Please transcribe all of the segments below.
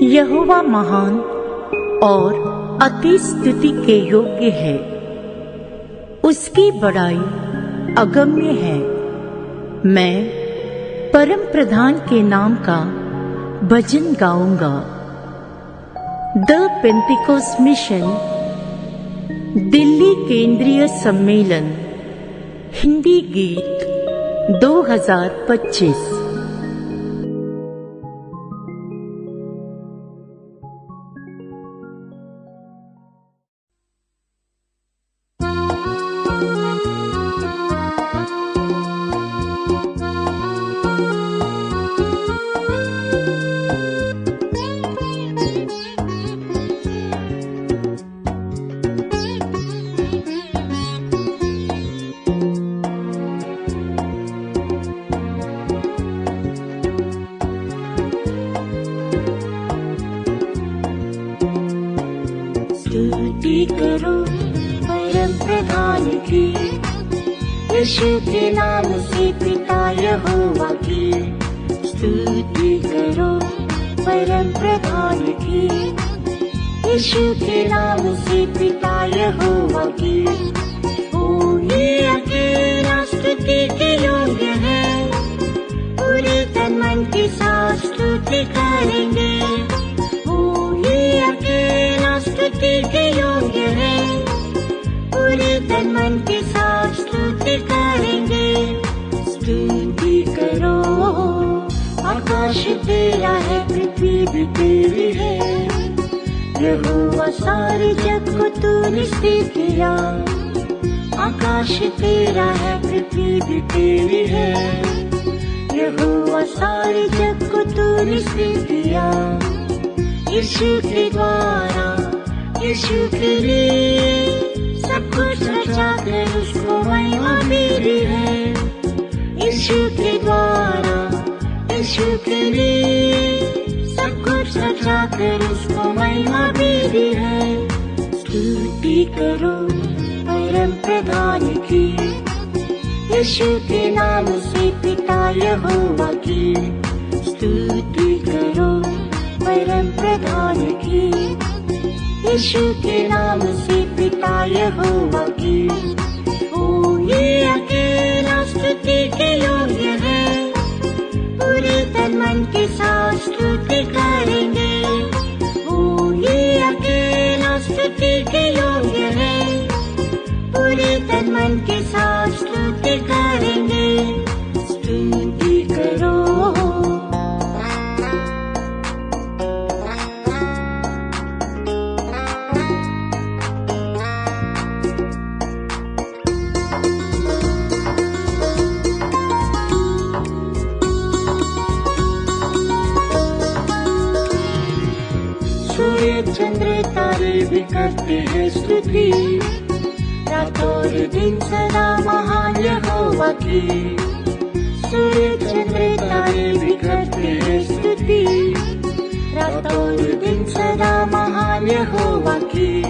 यहोवा महान और अति स्तुति के योग्य है, उसकी बड़ाई अगम्य है। मैं परम प्रधान के नाम का भजन गाऊंगा। द पेंटिकोस्ट मिशन दिल्ली केंद्रीय सम्मेलन हिंदी गीत 2025। स्तुति करो परम प्रधान की, यीशु के नाम से पिता यहोवा की। स्तुति करो परम प्रधान की, यीशु के नाम से पिता यहोवा की। ओ ये अकेला स्तुति के योग्य है, पूरे तन मन के साथ स्तुति करेंगे। ओ ये अकेला स्तुति के योग्य है, पूरे तन मन के साथ स्तुति करेंगे। स्तुति करो, आकाश तेरा है, पृथ्वी भी तेरी है। यहोवा सारे जग को तूने स्थिर किया। आकाश तेरा है, पृथ्वी भी तेरी है। यहोवा सारे जग को तूने स्थिर किया। यीशु के द्वारा, यीशु के लिए सब कुछ रचा कर उसको महिमा मेरी है। यीशु के द्वारा, यीशु के लिए सब कुछ रचा कर उसको महिमा मेरी है। स्तुति करो परम प्रधान की, यीशु के नाम से पिता यहोवा की। स्तुति करो परम प्रधान की, यीशु के नाम से पिता यहोवा की। ओ ये अकेला स्तुति के योग्य है, पूरे तन मन के साथ स्तुति करेंगे। ओ ये अकेला स्तुति के योग्य है, पूरे तन मन के साथ स्तुति करेंगे। स्तुति करो, सूर्य चंद्र तारे भी करते हैं स्तुति। रात और दिन सदा महान यहोवा की। सूर्य चंद्र तारे भी करते हैं स्तुति। रात और दिन सदा महान यहोवा की।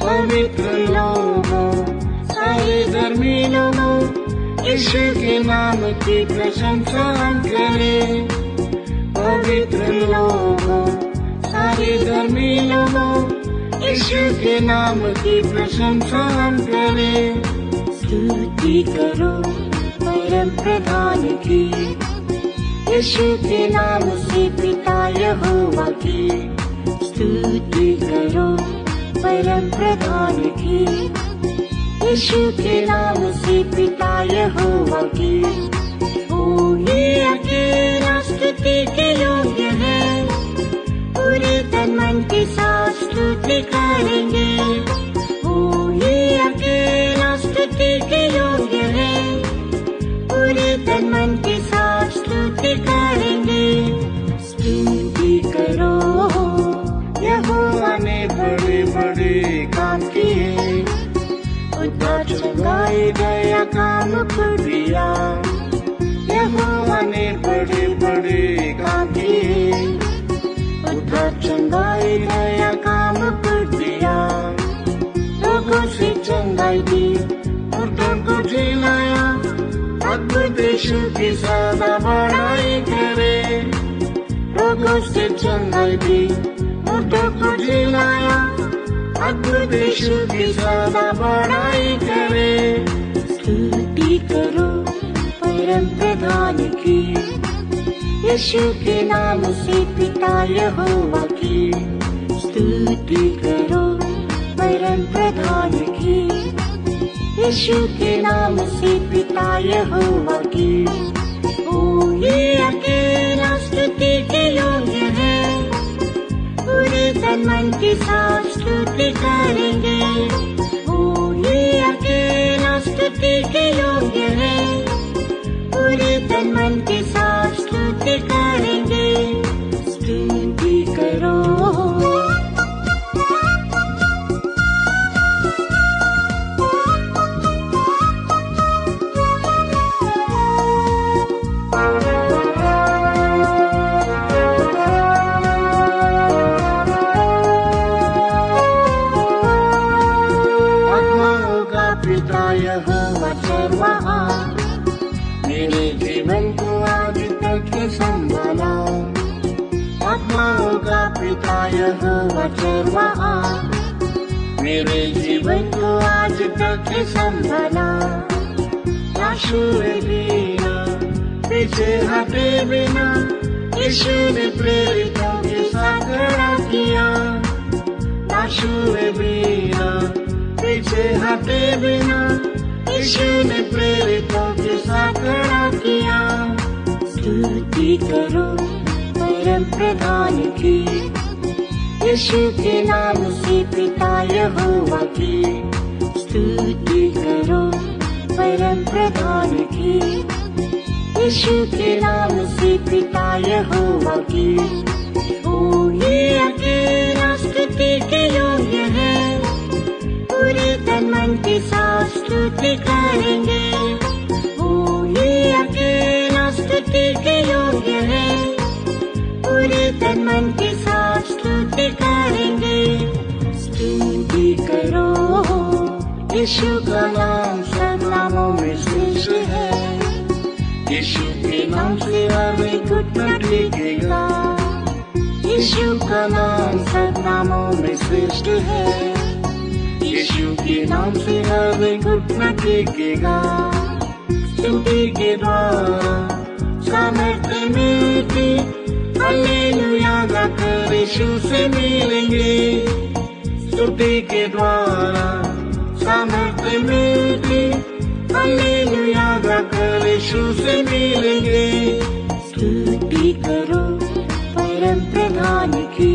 पवित्र लोगों, सारे धर्मी लोगों, यीशु के नाम की प्रशंसा हम करें। पवित्र लोगों, सारे धर्मी लोगों, यीशु के नाम की प्रशंसा हम करें। स्तुति करो परम प्रधान की, यीशु के नाम से पिता यहोवा की। स्तुति करो परम प्रधान की, यीशु के नाम से पिता यहोवा की। ओ ये अकेला स्तुति के योग्य है, पूरे तन मन के साथ स्तुति करेंगे। ओ ये अकेला स्तुति के योग्य है, पूरे तन मन के साथ स्तुति करेंगे। स्तुति करो, यहोवा ने बड़े बड़े काम किए। उद्धार, चंगाई, दया, काम कर दिया। यहोवा ने बड़े बड़े काम किए। उद्धार, चंगाई, दया, काम कर दिया। लोगों से चंगाई दी, मुर्दों को जिलाया। अद्भुत यीशु की सदा बड़ाई करे। लोगों पत्थरों से जंगल भी ऊँटों को जिलाया। अद्भुत यीशु की सदा बड़ाई करे। स्तुति करो परम प्रधान की, यीशु के नाम से पिता यहोवा की। स्तुति करो परम प्रधान की, यीशु के नाम से पिता यहोवा की। ओ ये अकेला स्तुति के योग्य है, पूरे तन मन के साथ स्तुति करेंगे। ओ ये अकेला स्तुति के योग्य है, पूरे तन मन के साथ स्तुति करेंगे। स्तुति करो। यहोवा सर्वहार, मेरे जीवन को आज तक संभाला। आत्माओं का पिता यहोवा सर्वहार, मेरे जीवन को आज तक संभाला। नाशुए बिना, पीछे हटे बिना, यीशु ने प्रेरितों के साथ खड़ा किया। नाशुए बिना, पीछे हटे बिना, यीशु ने प्रेरितों के साथ खड़ा किया। स्तुति करो परम प्रधान की, यीशु के नाम से पिता यहोवा की। स्तुति करो परम प्रधान की, यीशु के नाम से पिता यहोवा की। ओ ये अकेला स्तुति के योग्य है, पूरे तन मन के साथ स्तुति करेंगे। ओ ये अकेला स्तुति के योग्य है, पूरे तन मन के साथ स्तुति करेंगे। स्तुति करो। यीशु का नाम सब नामों में श्रेष्ठ है, यीशु के नाम से हर एक घुटना टेकेगा। यीशु का नाम सब नामों में श्रेष्ठ है, यीशु के नाम से हर एक घुटना टेकेगा। स्तुति के द्वारा सामर्थ्य मिलती, हालेलुया गाकर यीशु से मिलेंगे। स्तुति के द्वारा सामर्थ्य मिलती, हालेलुया गाकर यीशु से मिलेंगे। स्तुति करो परम प्रधान की,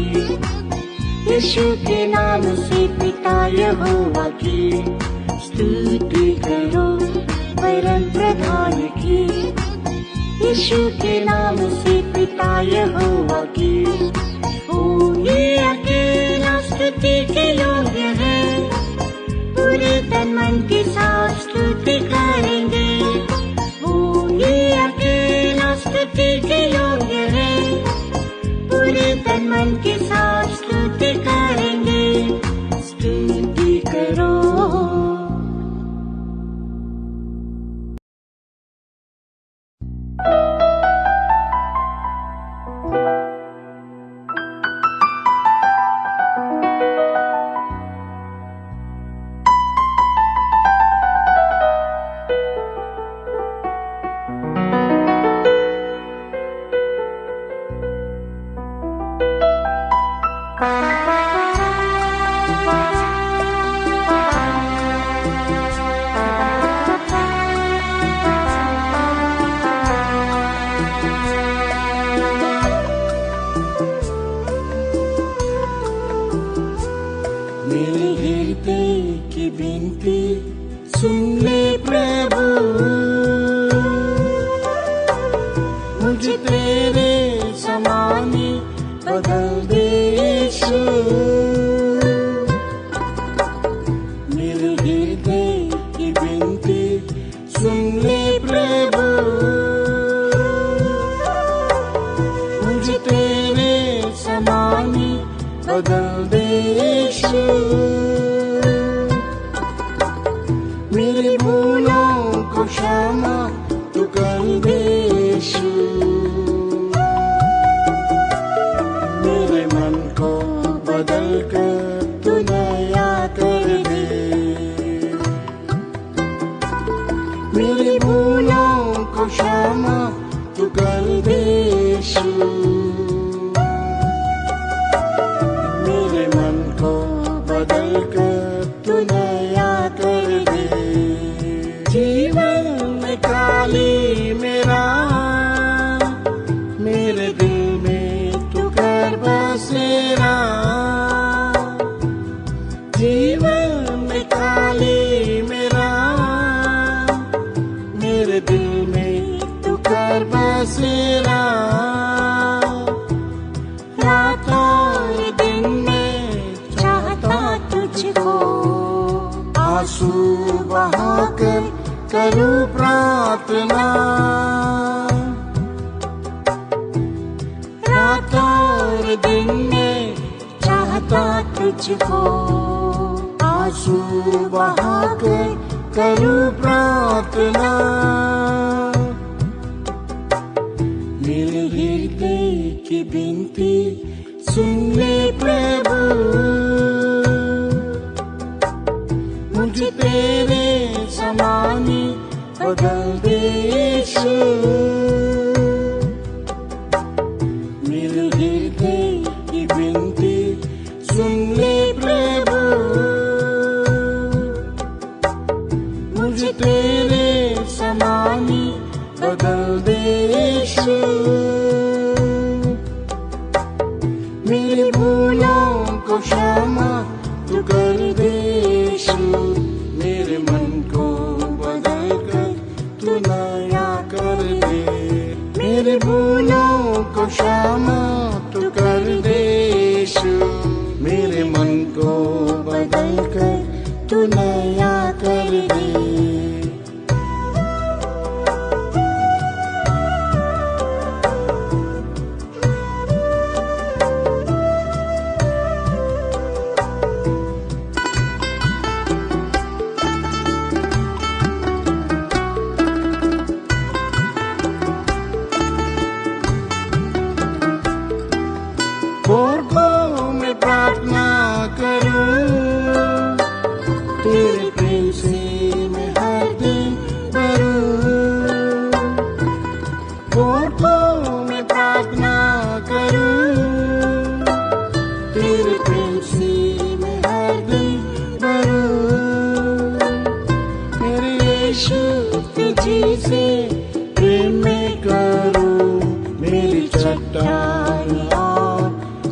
यीशु के नाम से पिता यहोवा की। स्तुति करो परम प्रधान की, यीशु के नाम से पिता यहोवा की। ओ ये अकेला स्तुति के योग्य है, पूरे तन मन के साथ स्तुति करेंगे। ओ ये अकेला स्तुति के योग्य है, पूरे तन मन के साथ स्तुति करेंगे। स्तुति करो। मेरे हृदय की विनती सुन ले प्रभु, मुझे तेरे समानी बदल दे यीशु। मेरे हृदय की विनती सुन ले प्रभु, मुझे तेरे समानी बदल दे यीशु। मेरी भूलों को क्षमा तू कर दे यीशु। को क्षमा तू कर दे यीशु। मेरे मन को बदल कर तू नया कर दे। जीवन में काली मेरा, मेरे दिल में तू कर बसेरा। जीवन में काली मेरा, मेरे दिल में तू कर बसेरा। रात और दिन में चाहता तुझको, आंसू बहाकर करूं प्रार्थना। रात और दिन में चाहता तुझको, आंसू बहाकर करूं प्रार्थना। मेरे हृदय की विनती सुन ले प्रभु, मुझे तेरे समानी बदल दे यीशु। मेरे हृदय की विनती सुन ले प्रभु, मुझे तेरे समानी बदल दे यीशु। मेरी भूलों को क्षमा तू कर दे यीशु। मेरे मन को बदल कर तू नया कर दे। मेरे भूलों को क्षमा तू कर दे यीशु। मेरे मन को बदल कर तू नया कर दे। भोरकों में प्रार्थना करूं, तेरे प्रेम से मैं हर दिन भरूं। भोरकों में प्रार्थना करूं, तेरे प्रेम से मैं हर दिन भरूं। मेरे यीशु तुझी से प्रेम में करूं, मेरी चट्टान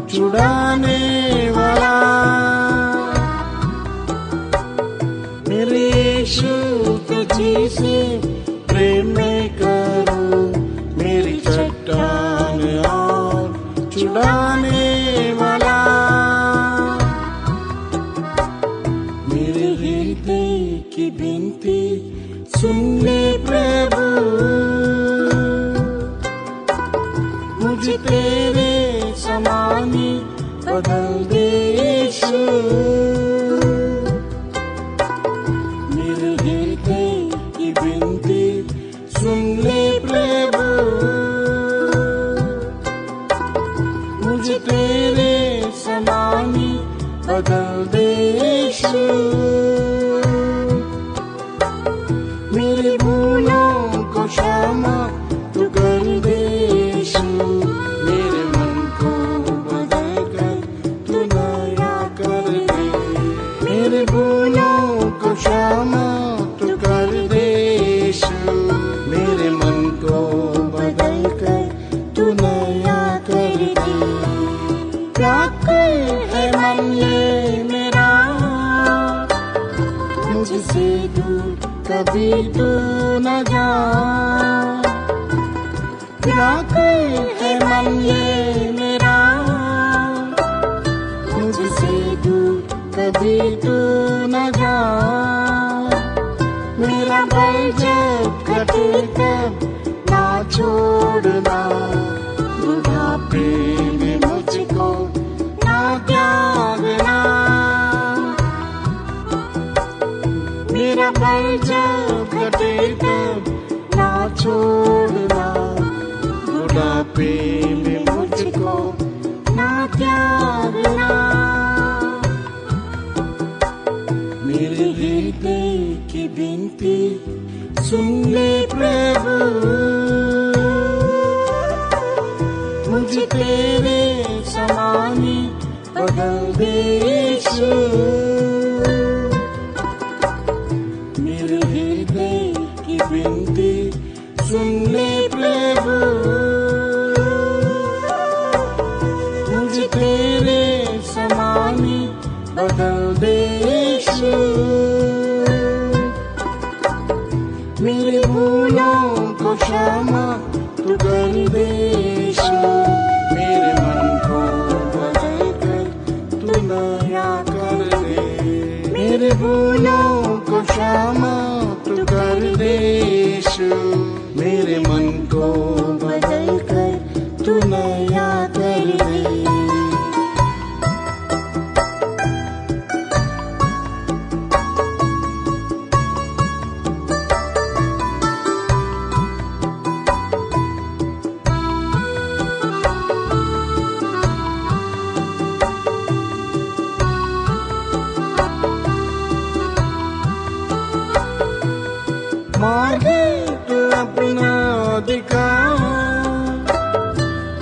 छुड़ाने वाला। मेरे यीशु तुझी से प्रेम में करूं, मेरी चट्टान और छुड़ाने वाला। मेरे हृदय की विनती सुन ले प्रभु, मुझे तेरे समानी बदल दे यीशु। मेरे हृदय की विनती सुन ले प्रभु, मुझे तेरे समानी बदल दे यीशु। मेरी भूलों को क्षमा तू कर दे यीशु। मेरे मन को बदल कर तू नया कर दे। मेरे भूलों को क्षमा तू कर दे यीशु। मेरे मन को बदल कर तू नया कर दे। व्याकुल है मन ये मेरा, मुझसे दूर कभी तू न जा। व्याकुल है मन ये मेरा, मुझसे दूर कभी तू न जा। मेरा बल जब घटे तब ना छोड़ना, बुढ़ापे में मुझको ना त्यागना। मेरा बल जब घटे तब ना छोड़ना, बुढ़ापे में मुझको ना त्यागना। मेरे हृदय की विनती सुन ले प्रभु, मुझे तेरे समानी बदल दे यीशु। मेरे हृदय की विनती सुन ले प्रभु, मुझे तेरे समानी बदल दे यीशु। मेरे भूलों को क्षमा तू कर दे यीशु। मेरे मन को बदल कर तू नया कर दे। मेरे भूलों को क्षमा तू कर दे यीशु। मेरे मन को बदल कर तू नया कर दे। मार्ग तू अपना दिखा,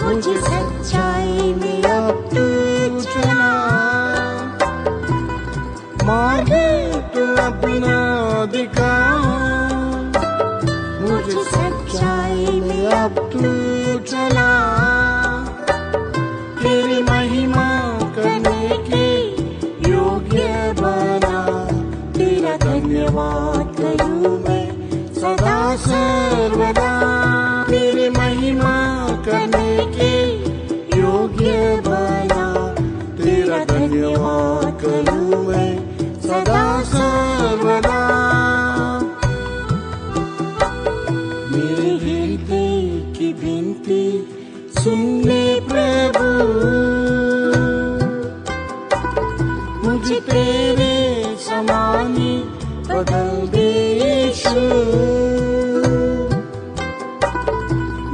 मुझे सच्चाई में अब तू चला। मार्ग तू अपना दिखा, मुझे सच्चाई में अब तू चला। तेरी महिमा करने के योग्य बना, तेरा धन्यवाद करूं मैं सदा सर्वदा। तेरी महिमा करने के योग्य बना, तेरा धन्यवाद करूं मैं सदा सर्वदा। मेरे हृदय की विनती सुन ले प्रभु, मुझे तेरे समानी बदल दे यीशु।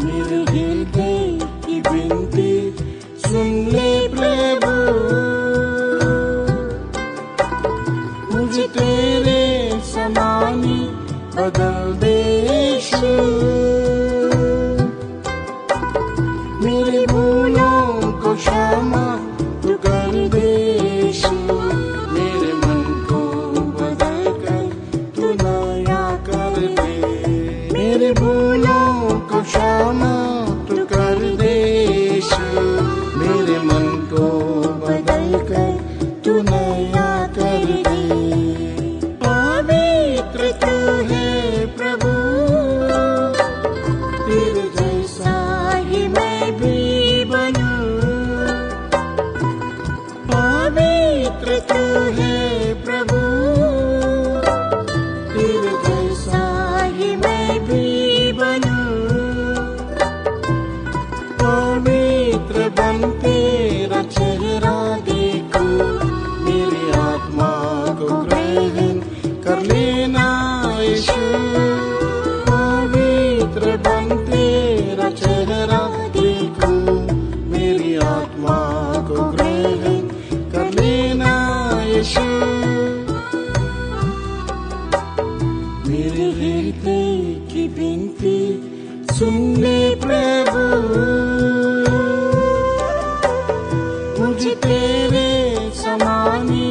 मेरे हृदय की विनती सुन ले प्रभु, मुझे तेरे समानी बदल दे यीशु। मेरे भूलों को क्षमा तू कर दे यीशु। मेरे मन को बदल कर तू नया कर दे। मेरे भूलों को क्षमा तू कर दे यीशु। मेरे मन को बदल कर तू नया कर दे। पवित्र तू है प्रभु, तेरे जैसा ही मैं भी बनूं। पवित्र तू है प्रभु, तेरे जैसा ही मैं भी बनूं। पवित्र बन तेरा चेहरा देखूं, मेरी आत्मा को ग्रहण कर लेना यीशु। पवित्र बन तेरा चेहरा देखूं, मेरी आत्मा को ग्रहण कर लेना यीशु। मेरे हृदय की विनती सुन ले प्रभु, मुझे तेरे समानी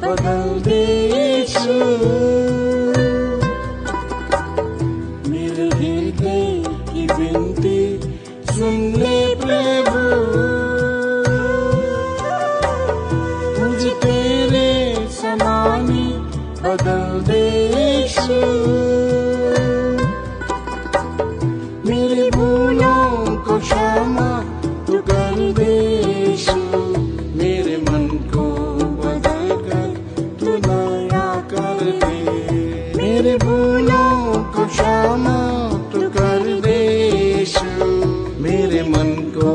बदल दे यीशु। मेरे हृदय की विनती सुन ले प्रभु, मुझे तेरे समानी बदल दे यीशु। मेरे भूलों को क्षमा तू कर दे यीशु। मेरे मन को बदल कर तू नया कर दे। मेरे भूलों को क्षमा तू कर दे यीशु। मेरे मन को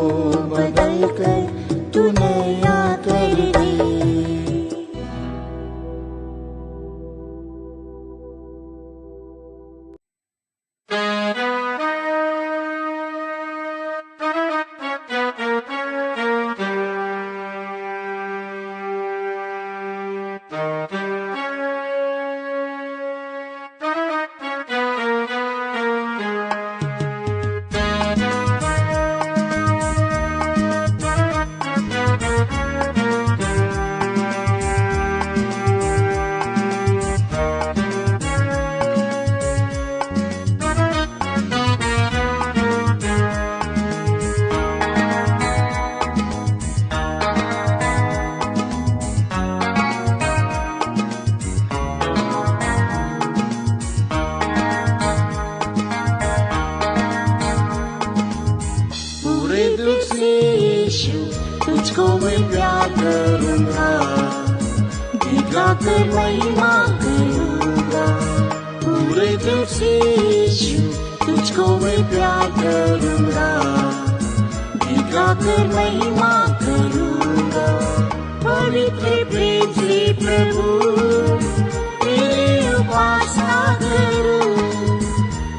बदल कर तू नया कर दे। गाकर महिमा करूंगा, पूरे दिल से यीशु तुझको मैं प्यार करूंगा, गीत गाकर महिमा करूंगा। पवित्र प्रेम से प्रभु तेरी उपासना करूं,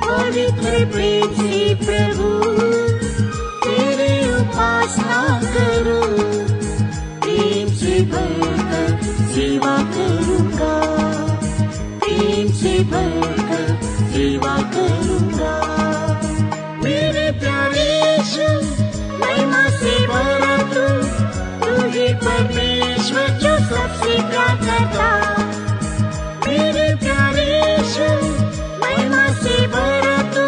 पवित्र प्रेम से प्रभु तेरी उपासना करूं, प्रेम से भरकर सेवा करूंगा, प्रेम से भरकर सेवा करूंगा। मेरे प्यारे यीशु महिमा से भरा तू ही परमेश्वर जो सबसे प्यार करता। मेरे प्यारे यीशु महिमा से भरा तू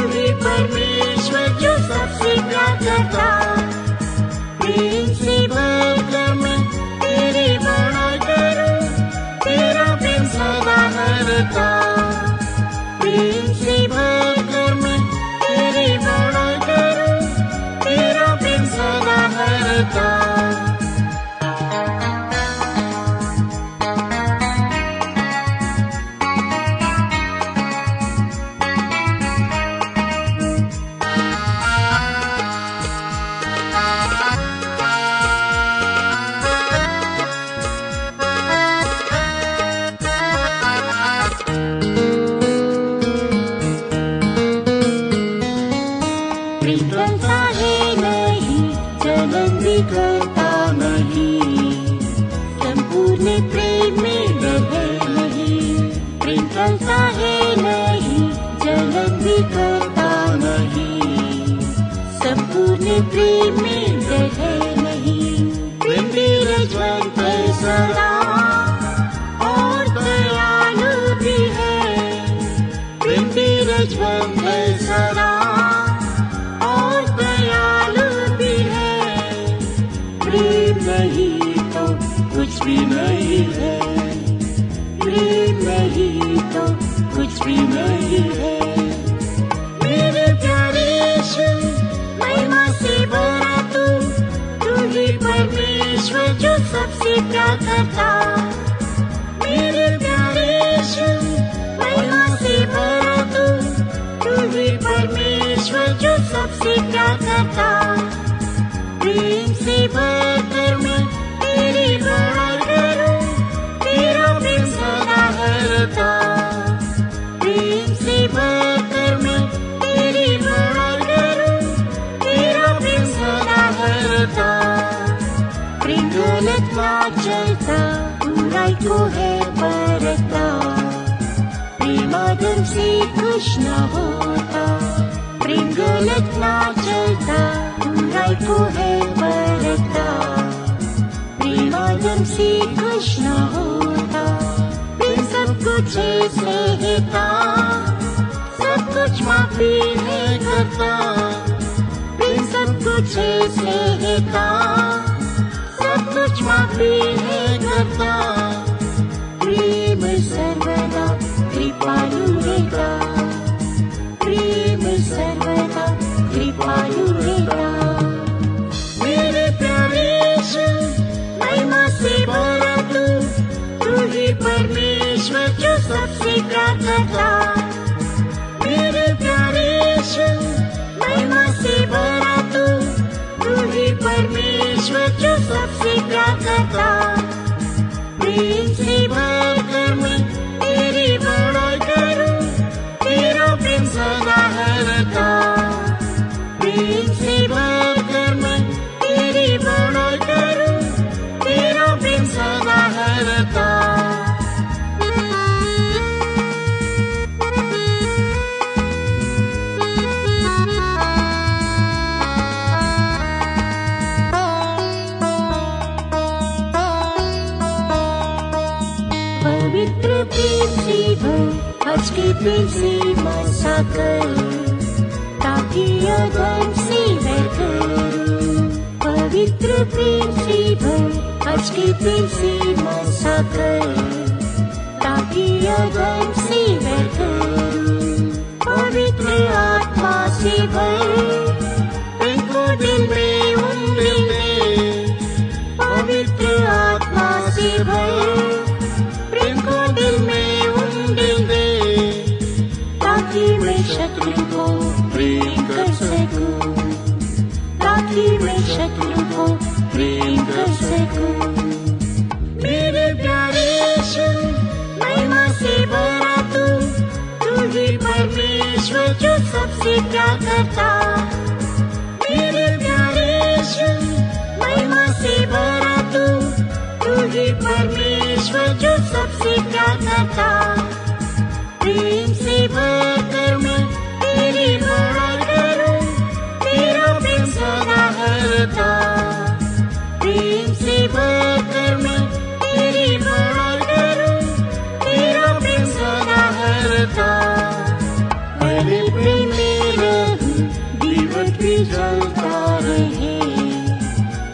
ही परमेश्वर जो सबसे प्यार करता। प्रेम से भरकर मैं तेरी बड़ाई करूं, तेरा प्रेम सदा रहता। प्रेम से भरकर मैं तेरी बड़ाई करूं, तेरा प्रेम सदा रहता। करता नहीं, संपूर्ण प्रेम में डरे नहीं, प्रेम चलता है नहीं, जलन भी करता नहीं, संपूर्ण प्रेम में डरे नहीं। प्रेम धीरजवंत सदा और दयालु भी है, प्रेम धीरजवंत सदा और दयालु भी है। प्रेम नहीं तो कुछ भी नहीं है, प्रेम नहीं तो कुछ भी नहीं है। मेरे प्यारे यीशु महिमा से भरा तू ही परमेश्वर जो सबसे प्यार करता। मेरे प्यारे यीशु महिमा से भरा तू ही परमेश्वर जो सबसे प्यार करता। प्रेम से भरकर मैं तेरी बड़ाई करूं, तेरा प्रेम सदा रहता। प्रेम से भरकर मैं तेरी बड़ाई करूं, तेरा प्रेम सदा रहता। प्रेम गलत ना चलता, बुराई को है बरतता, प्रेम आदम से खुश न होता। प्रेम गलत ना चलता, बुराई को है बरतता, प्रेम आदम से खुश न होता। प्रेम सब कुछ सहता, सब कुछ माफी है करता। प्रेम सब कुछ सहता, सब कुछ माफी है करता। प्रेम सर्वदा कृपालु रहता, प्रेम सर्वदा कृपालु रहता। मेरे प्यारे यीशु महिमा से भरा तू ही परमेश्वर जो सबसे प्यार करता। मेरे प्यारे यीशु महिमा से भरा तू ही परमेश्वर जो सबसे प्यार करता। प्रेम से भरकर मैं तेरी बड़ाई करूं, तेरा प्रेम सदा रहता। प्रेम से भरकर मैं तेरी बड़ाई करूं, तेरा प्रेम सदा रहता। पवित्र प्रेम से भर आज के प्रेम से मसा कर, ताकि अधर्म से मैं करूं। पवित्र प्रेम से भर आज के प्रेम से मसा कर, ताकि अधर्म से मैं करूं। पवित्र आत्मा से भर इनको दिल में उन दिल में, पवित्र आत्मा से भर ताकि मैं शत्रु को प्रेम कर सकूं, ताकि मैं शत्रु को प्रेम कर सकूं। मेरे प्यारे यीशु, महिमा से भरा तू ही परमेश्वर जो सबसे प्यार करता। मेरे प्यारे यीशु, महिमा से भरा तू ही परमेश्वर जो सबसे प्यार करता। प्रेम से भरकर मैं तेरी बड़ाई करूं, तेरा प्रेम सदा हरता। प्रेम से भरकर मैं तेरी बड़ाई करूं, तेरा प्रेम सदा हरता। पहले प्रेम में रहूं, दीपक भी जलता रहे,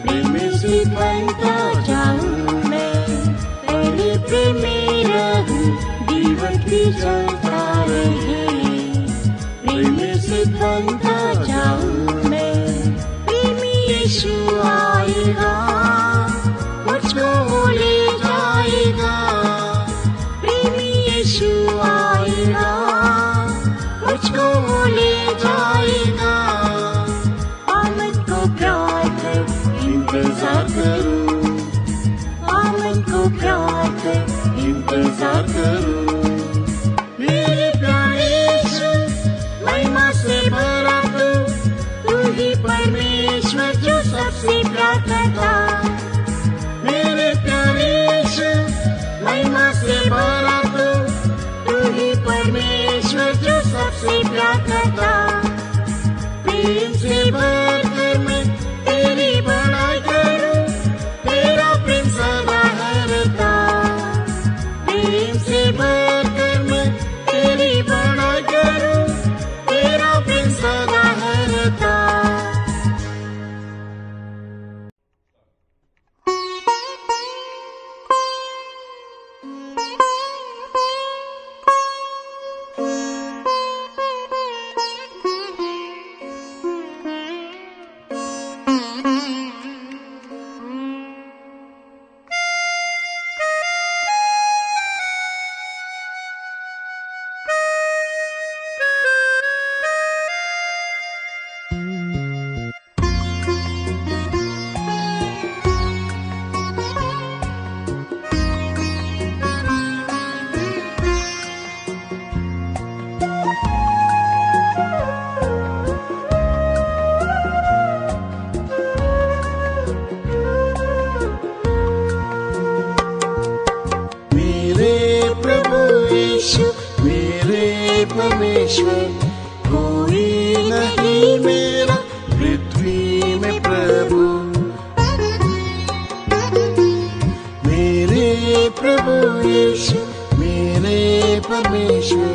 प्रेम से बनता जाऊं मैं। पहले प्रेम में रहूं, दीपक भी जलता रहे, प्रेम से बनता जाऊं मैं। प्रेमी यीशु आएगा, मुझको ले जाएगा। प्रेमी यीशु आएगा, मुझको ले जाएगा। आमद को प्यार कर इंतजार करूं, आमद को प्यार कर इंतजार करूं। मेरे प्यारे यीशु, महिमा से भरा तू ही परमेश्वर जो सबसे प्यार करता। मेरे प्यारे यीशु, महिमा से भरा तू ही परमेश्वर जो सबसे प्यार करता। प्रेम से भरकर मैं तेरी बड़ाई करूं, तेरा प्रेम सदा हरता। प्रेम से भरकर मैं तेरी बड़ाई करूं, तेरा प्रेम सदा हरता। परमेश्वर कोई नहीं मेरा पृथ्वी में प्रभु। मेरे प्रभु यीशु मेरे परमेश्वर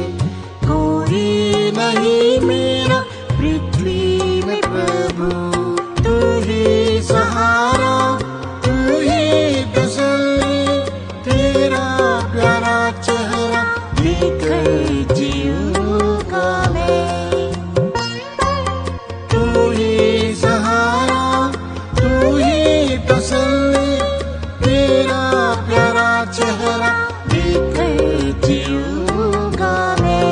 कोई नहीं मेरा पृथ्वी में प्रभु। तू ही सहारा, तू ही तसल्ली, तेरा प्यारा चेहरा देखकर जीऊंगा मैं। तू ही सहारा, तू ही तसल्ली, तेरा प्यारा चेहरा देखकर जीऊंगा मैं।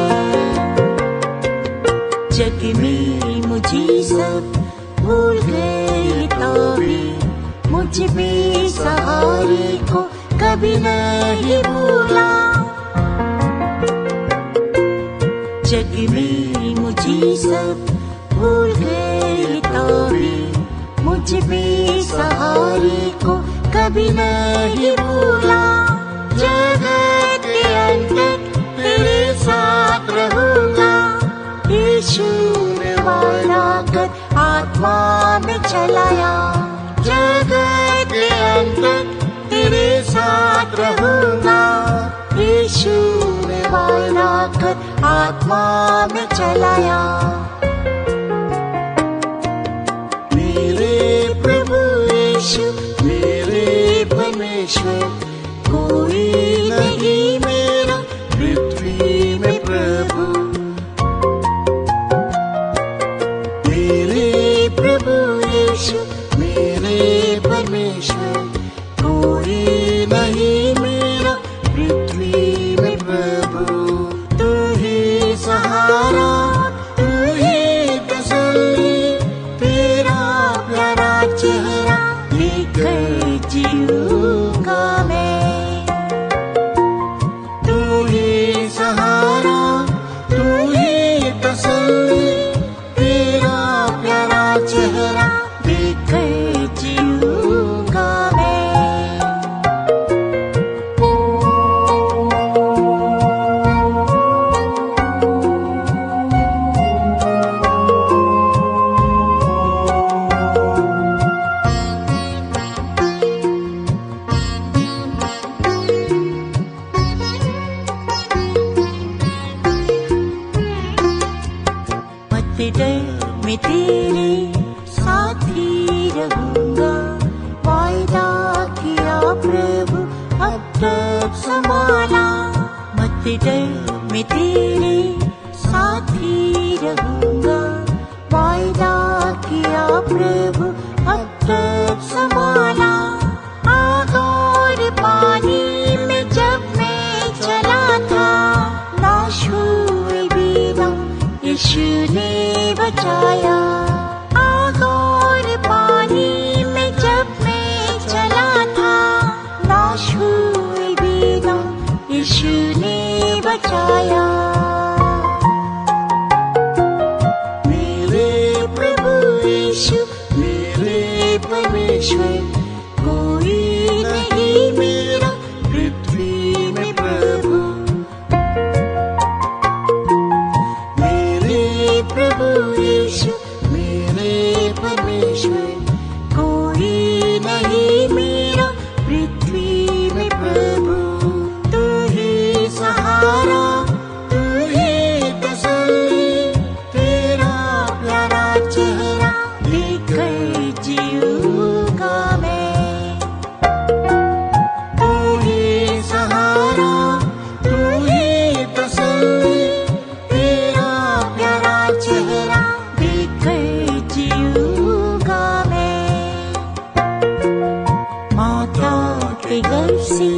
जग में मुझे सब भूल गए तो भी मुझ बेसहारे को कभी नहीं भूला। जग में मुझे सब भूल गए तो भी मुझ बेसहारे को कभी नहीं भूला। जगत के अंत तक तेरे साथ रहूंगा। यीशु ने वादा कर आत्मा में चलाया। जगत के अंत तक तेरे साथ रहूंगा। यीशु ने वादा कर आत्मा में चलाया। मेरे प्रभु यीशु मेरे परमेश्वर कोई नहीं मेरा पृथ्वी में प्रभु। मेरे प्रभु यीशु मेरे परमेश्वर कोई नहीं मेरा पृथ्वी में प्रभु। तू ही सहारा, डर मैं तेरे साथ ही रहूंगा, वायदा किया प्रभु अब तक संभाला। मत डर मैं तेरे साथ ही रहूंगा, वायदा किया प्रभु अब तक संभाला। आग और पानी में जब मैं चला था, नाश हुए बिना यीशु ने बचाया। आग और पानी में जब मैं चला था, नाश हुए बिना यीशु ने बचाया। मेरे प्रभु यीशु मेरे परमेश्वर, कोई नहीं मेरा पृथ्वी में प्रभु। मेरे प्रभु यीशु मेरे परमेश्वर, कोई नहीं मेरा पृथ्वी में प्रभु। तू ही सहारा, तू ही तसल्ली, तेरा प्यारा चेहरा देखकर जीऊंगा मैं। तू ही सहारा, तू ही तसल्ली, तेरा प्यारा चेहरा देखकर जीऊंगा मैं। माता के गर्भ से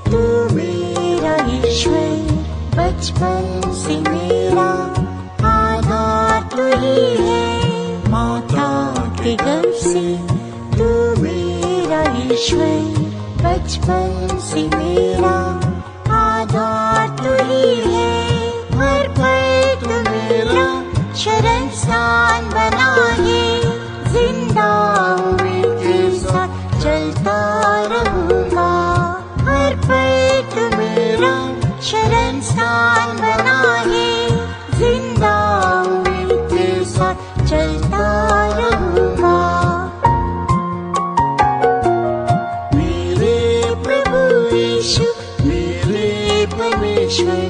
तू मेरा ईश्वर, बचपन से मेरा आधार तू ही है। माता के गर्भ से तू मेरा ईश्वर, बचपन से मेरा आधार तू ही है। हर पल तू मेरा शरण स्थान बना है, जिंदा हुए के साथ चलता रहूंगा। हर पल तू मेरा शरण स्थान बना है, जिंदा हुए के साथ चलता रहूंगा। मेरे प्रभु यीशु मेरे परमेश्वर,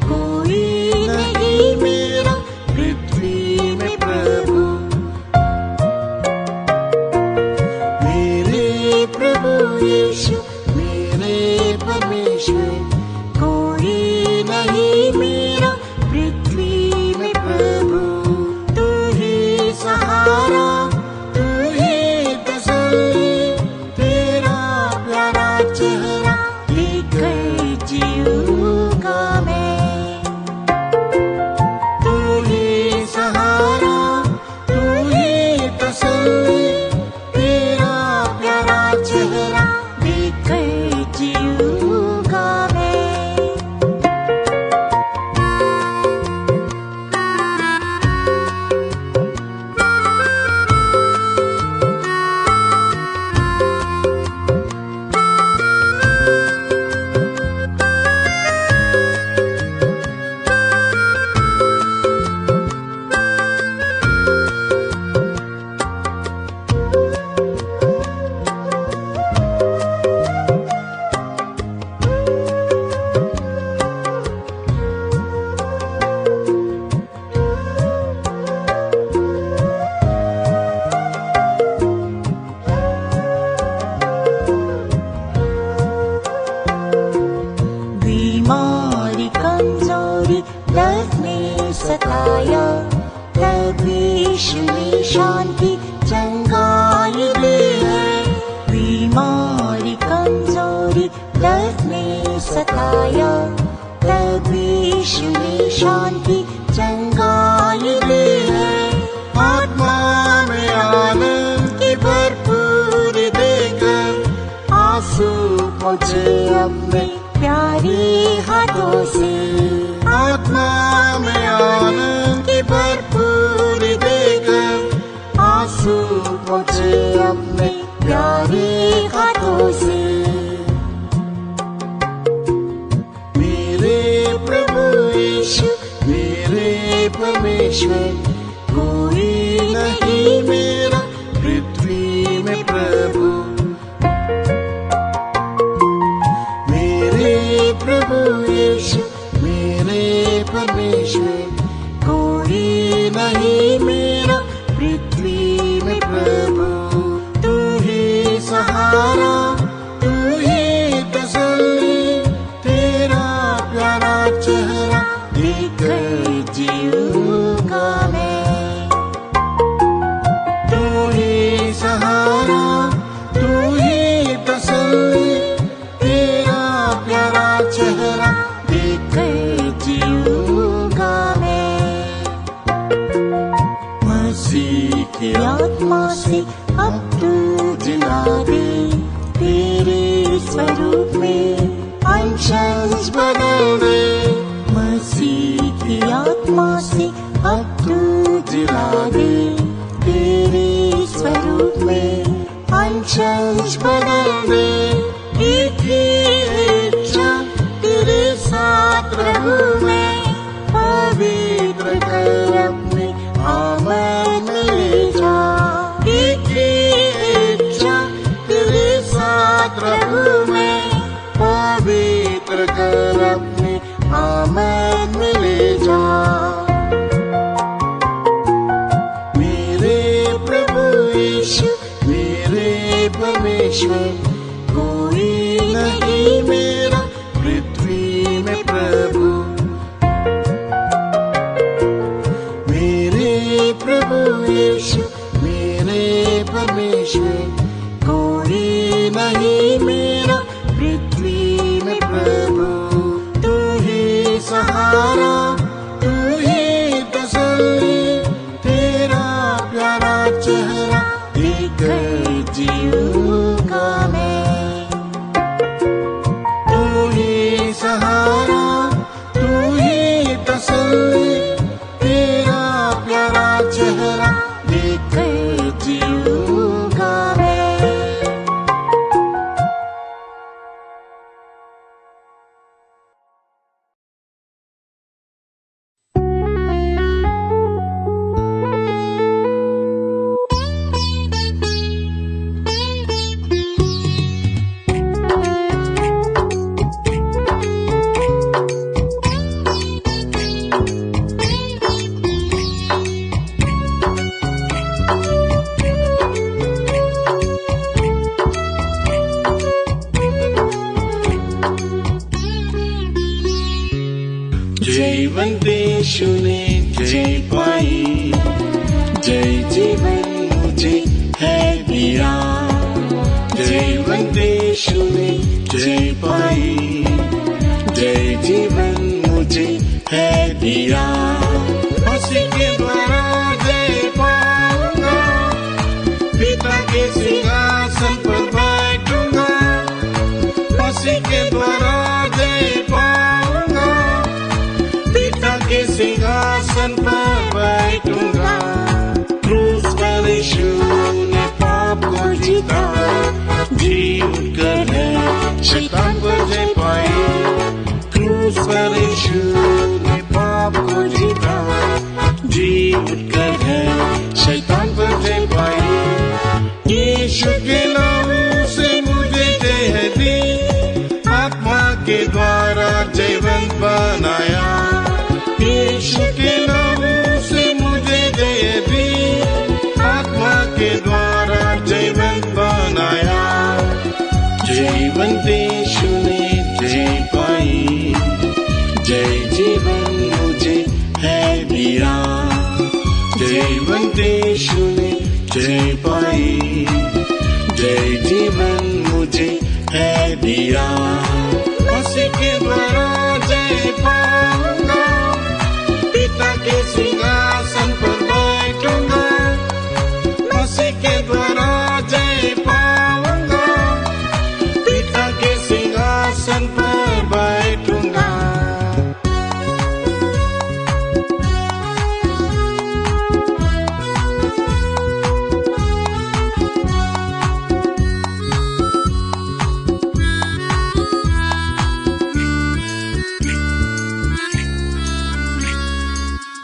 कोई नहीं मेरा पृथ्वी में प्रभु। मेरे प्रभु यीशु मेरे परमेश्वर, कोई नहीं मेरा पृथ्वी में प्रभु। तू ही सहारा, तू ही तसल्ली, तेरा प्यारा चेहरा देखकर जीऊंगा मैं। तू ही सहारा, तू ही तसल्ली, तेरा प्यारा चेहरा देखकर जीऊंगा मैं। बीमारी कमजोरी दर्द ने सताया, तब यीशु ने शांति चंगाई दी है। बीमारी कमजोरी दर्द ने सताया, तब यीशु ने शांति चंगाई दी है। आत्मा में आनंद की भरपूर देकर आंसू मुझे अपने प्यारी हाथों से। आत्मा में आनंद की भरपूर देकर आंसू मुझे अपने प्यारी हाथों से। मेरे प्रभु यीशु मेरे परमेश्वर, कोई नहीं मेरा पृथ्वी में प्रभु। प्रभु यीशु मेरे परमेश्वर, कोई नहीं मेरा पृथ्वी में प्रभु। तू ही सहारा, तू ही तसल्ली, तेरा प्यारा चेहरा देखकर जीऊंगा मैं। तू ही सहारा, तू ही तसल्ली, तेरा प्यारा चेहरा देखकर जीऊंगा मैं। मसीह की आत्मा से अब तू जिला दे, तेरे स्वरूप में अंश बदल दे। मसीह की आत्मा से अब तू जिला दे, तेरे स्वरूप में अंश बदल दे। एक ही इच्छा तेरे साथ रहूं मैं, पवित्र कर अपने आमद में ले जा। एक ही इच्छा तेरे साथ रहूं मैं, पवित्र कर अपने आमद में ले जा। मेरे प्रभु यीशु, मेरे परमेश्वर, कोई नहीं मेरा पृथ्वी में प्रभु। मेरे प्रभु यीशु, मेरे परमेश्वर, कोई नहीं मेरा पृथ्वी में प्रभु। तू ही सहारा, तू ही तसल्ली, तेरा प्यारा चेहरा देखकर जीऊंगा मैं। तू ही सहारा, तू ही तसल्ली, तेरा प्यारा चेहरा देखकर जीऊंगा मैं। जयवंत यीशु ने जय पाई, जय जीवन मुझे है दिया। जयवंत यीशु ने जय पाई, जय जीवन मुझे है दिया। उसी के द्वारा जय पाऊंगा, पिता के सिंहासन पर बैठूंगा। उसी के द्वारा जय पाऊंगा, पिता के सिंहासन पर बैठूंगा। क्रूस पर यीशु ने पाप को जीता, जी उठकर है शैतान पर जय पाई। क्रूस पर यीशु ने पाप को जीता, जी उठकर है शैतान पर जय पाई। यीशु के लहू से मुझे जय दी, आत्मा के द्वारा जयवंत बनाया। यीशु के लहू से मुझे जय दी, आत्मा के द्वारा जयवंत बनाया। जयवंत यीशु ने जय पाई, जय जीवन मुझे है दिया। जयवंत यीशु ने जय पाई, जय जीवन मुझे है दिया। उसी के द्वारा जय पाऊंगा, पिता के सिंहासन पर बैठूंगा। उसी के द्वारा जय पाऊंगा, पिता के सिंहासन पर बैठूंगा।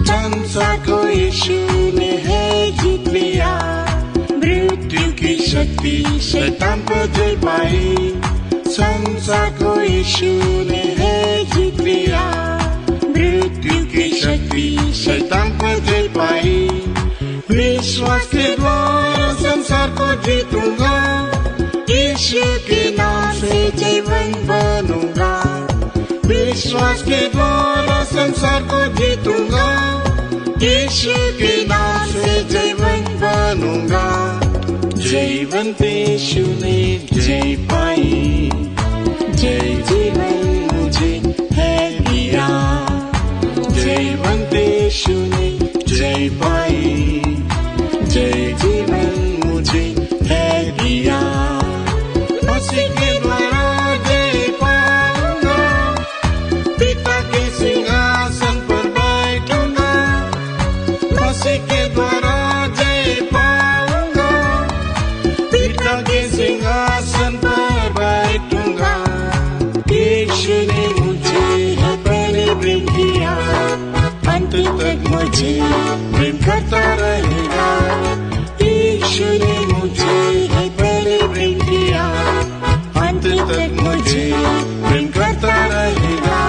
संसार को यीशु ने है जीत लिया, मृत्यु की शक्ति शैतान पर जय पाई। संसार को यीशु ने है जीत लिया, मृत्यु की शक्ति शैतान पर जय पाई। विश्वास के द्वारा संसार को जीतूंगा, यीशु के नाम से जीवन बनूंगा। विश्वास के द्वारा संसार को जीतूंगा, यीशु के नाम से जीवन बनूंगा। जयवंत यीशु ने जय पाई, जय जीवन मुझे है दिया। जयवंत यीशु ने जय पाई, जय जीवन मुझे है दिया। मसीह के द्वारा जय पाऊंगा, पिता के सिंहासन पर बैठूंगा। मसीह के द्वारा जय पाऊंगा, पिता के सिंहासन पर बैठूंगा। यीशु ने मुझे है पहले प्रेम किया, अंत तक मुझे प्रेम करता रहेगा। यीशु ने मुझे है पहले प्रेम किया, अंत तक मुझे प्रेम करता रहेगा।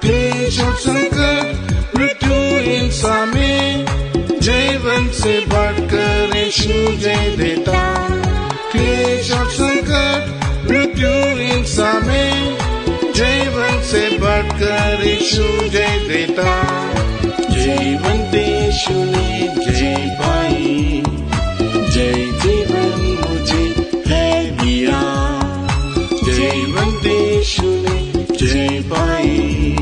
क्लेश और संकट मृत्यु हिंसा में जीवन से बढ़कर यीशु जय देता। क्लेश और संकट मृत्यु हिंसा में जीवन से बढ़कर यीशु जय देता। जयवंत यीशु ने जय पाई, जय जीवन मुझे है दिया। जयवंत यीशु ने जय पाई,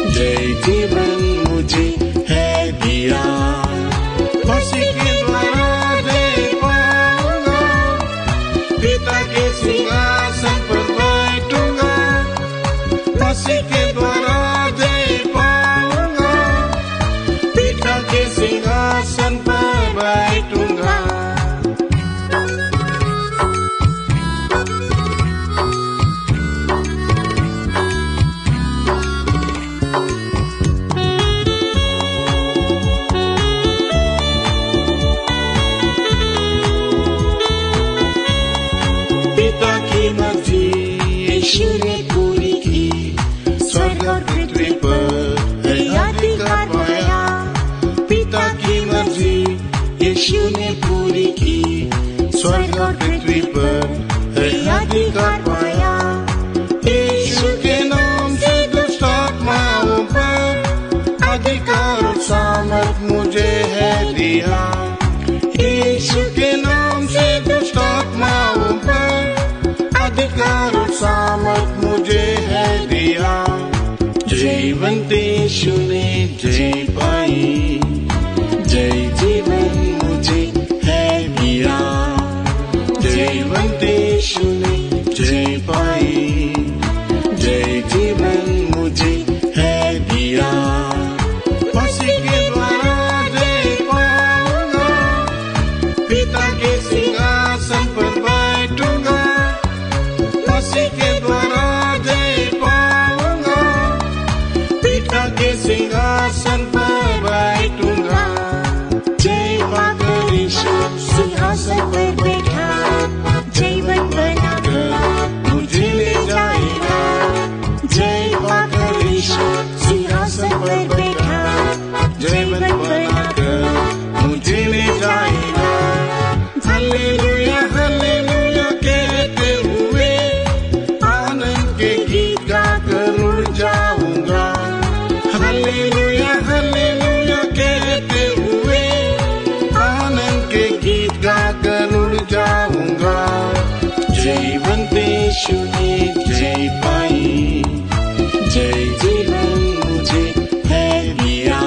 जय जीवन मुझे है दिया। मसीह के द्वारा जय पाऊंगा, पिता के सिंहासन पर बैठूंगा। मसीह के द्वारा जय पाऊंगा, पिता के सिंहासन पर बैठूंगा। पिता की मर्जी यीशु ने पूरी की, स्वर्ग और पृथ्वी पर है अधिकार पाया। पिता की मर्जी यीशु ने पूरी की, स्वर्ग और पृथ्वी पर है अधिकार पाया। यीशु के नाम से दुष्ट आत्माओं पर अधिकार और सामर्थ मुझे है दिया। यीशु के नाम से दुष्ट आत्माओं पर अधिकार और सामर्थ मुझे है दिया। जयवंत यीशु ने जय पाई, जय जीवन मुझे है दिया। जयवंत यीशु ने जय पाई, जय जीवन मुझे है दिया। मसीह के द्वारा जय पाऊंगा, पिता के सिंहासन पर बैठूंगा। मसीह के द्वारा जय पाऊंगा, पिता के सिंहासन पर बैठूंगा। जय पाकर यीशु सिंहासन पर बैठा, जीवन बनाकर मुझे ले जाएगा। जय पाकर यीशु सिंहासन पर बैठा, जीवन बनाकर मुझे ले जाएगा। हालेलुया हालेलुया कहते हुए आनंद के गीत गाकर उड़ जाऊंगा। हालेलुया हालेलुया कहते हुए आनंद के गीत गाकर उड़ जाऊंगा। जयवंत यीशु ने जय पाई, जय जीवन मुझे है दिया।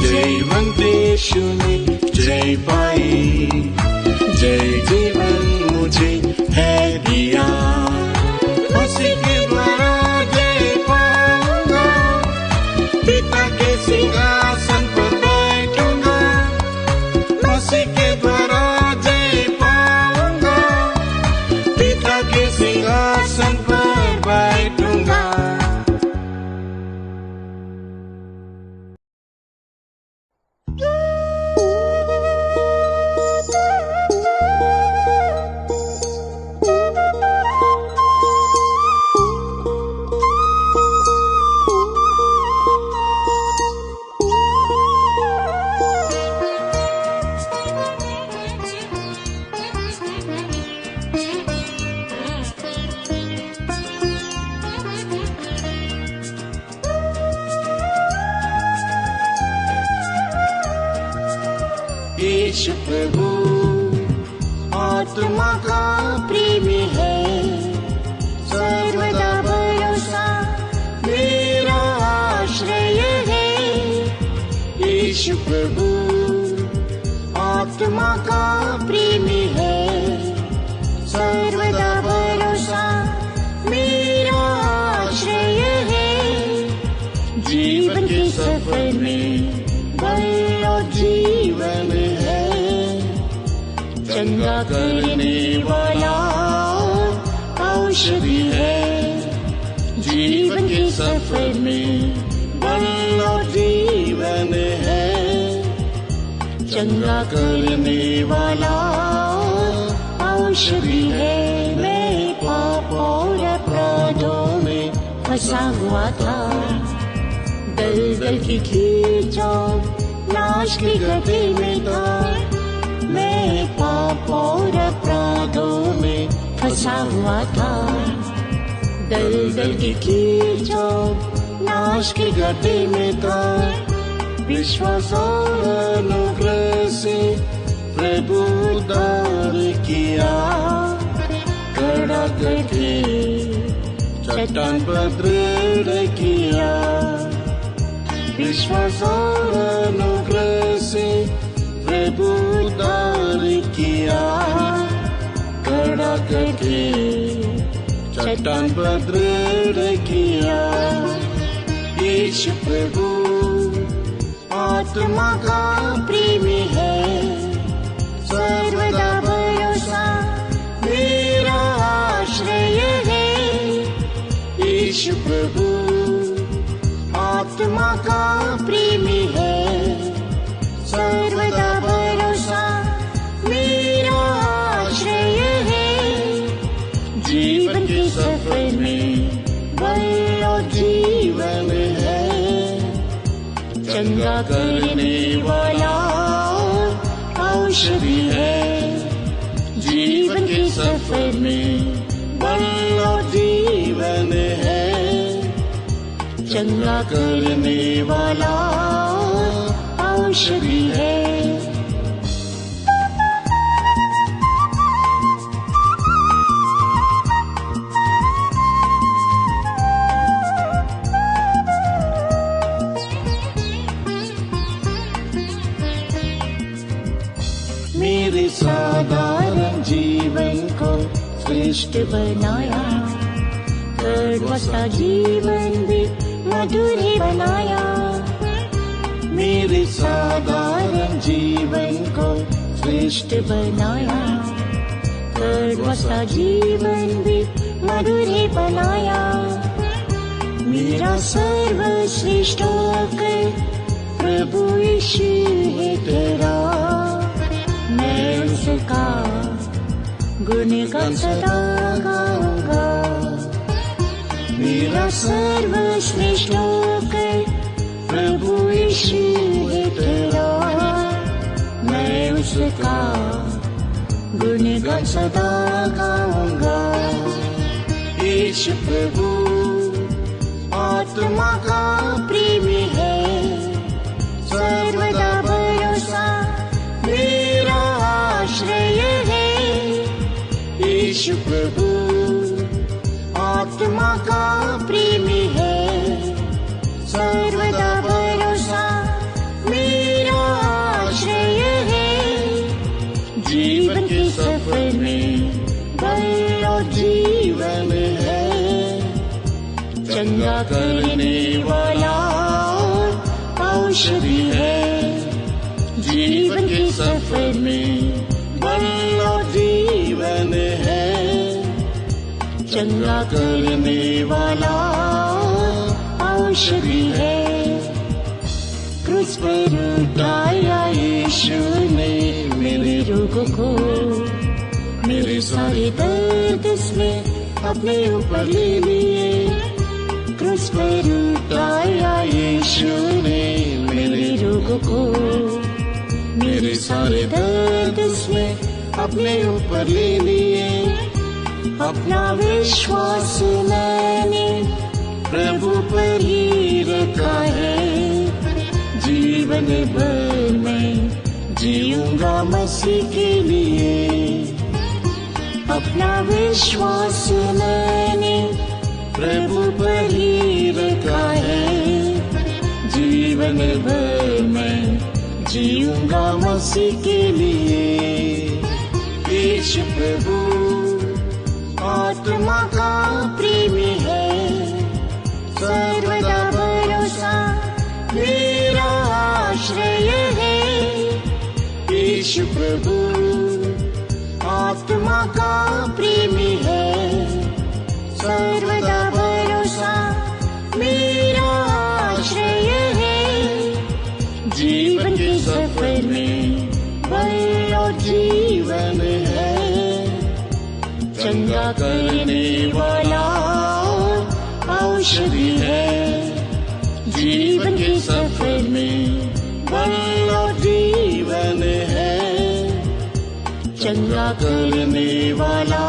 जयवंत यीशु ने जय पाई, जय जीवन मुझे है दिया। मसीह के द्वारा जय पाऊंगा, पिता के सिंहासन पर बैठूंगा। मसीह के द्वारा जय पाऊंगा, पिता के सिंहासन यीशु प्रभु आत्मा का प्रेमी है, सर्वदा भरोसा मेरा आश्रय है। यीशु प्रभु आत्मा का प्रेमी है, सर्वदा भरोसा मेरा आश्रय है। जीवन के सफर में बल और जीवन है, चंगा करने वाला औषधि है। जीवन के सफर में बल और जीवन है, चंगा करने वाला औषधि है। मैं पाप और अपराधों में फंसा हुआ था, दलदल की खींचों नाश की गति में था। मैं पाप और अपराधों में फंसा हुआ था, दलदल की खींचों नाश की गति में था। विश्वास और अनुग्रह से प्रभु उद्धार किया, खड़ा करके चट्टान पर दृढ़ किया। विश्वास और अनुग्रह से प्रभु उद्धार किया, खड़ा करके चट्टान पर दृढ़ किया। यीशु प्रभु आत्मा का प्रेमी है, सर्वदा भरोसा मेरा आश्रय है। यीशु प्रभु आत्मा का प्रेमी है, सर्वदा भरोसा मेरा आश्रय है। जीवन के सफर में बल और जीवन है, चंगा करने वाला औषधि है। जीवन के सफर में बल और जीवन है, चंगा करने वाला औषधि है। मेरे साधारण जीवन को श्रेष्ठ बनाया, कड़वा सा जीवन भी मधुर ही बनाया। मेरे साधारण जीवन को श्रेष्ठ बनाया, कड़वा सा जीवन भी मधुर ही बनाया। मेरा सर्वश्रेष्ठ होकर प्रभु यीशु है तेरा, मैं उसका गुणगान सदा गाऊंगा। मेरा सर्वश्रेष्ठ होकर प्रभु यीशु है तेरा, मैं उसका गुणगान सदा गाऊंगा। यीशु प्रभु आत्मा का प्रेमी है, सर्वदा भरोसा मेरा आश्रय है। यीशु प्रभु आत्मा का प्रेमी है, सर्वदा भरोसा मेरा आश्रय है। जीवन के सफर में बल और जीवन है, चंगा करने वाला औषधि है। जीवन के सफर में बल और जीवन है, चंगा करने वाला औषधि है। क्रूस पर उठाया यीशु ने मेरे रोगों को, मेरे सारे दर्द उसने अपने ऊपर ले लिए। क्रूस पर उठाया यीशु ने मेरे रोगों को, मेरे सारे दर्द उसने अपने ऊपर ले लिए। अपना विश्वास मैंने प्रभु पर ही रखा है, जीवन भर में जीऊंगा मसीह के लिए। अपना विश्वास मैंने प्रभु पर ही रखा है, जीवन भर मैं जीऊंगा मसीह के लिए। यीशु प्रभु आत्मा का प्रेमी है, सर्वदा भरोसा मेरा आश्रय है। यीशु प्रभु आत्मा का प्रेमी है, सर्वदा भरोसा मेरा आश्रय है। जीवन के सफर में बल और जीवन है, चंगा करने वाला औषधि है। जीवन के सफर में बल और जीवन है, चंगा करने वाला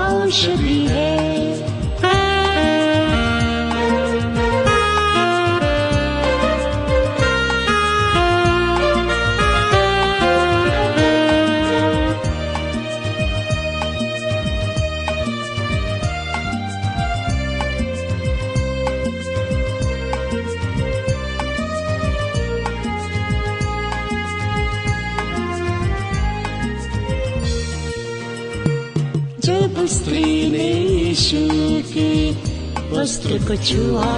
औषधि है। जब स्त्री ने यीशु के वस्त्र को छुआ,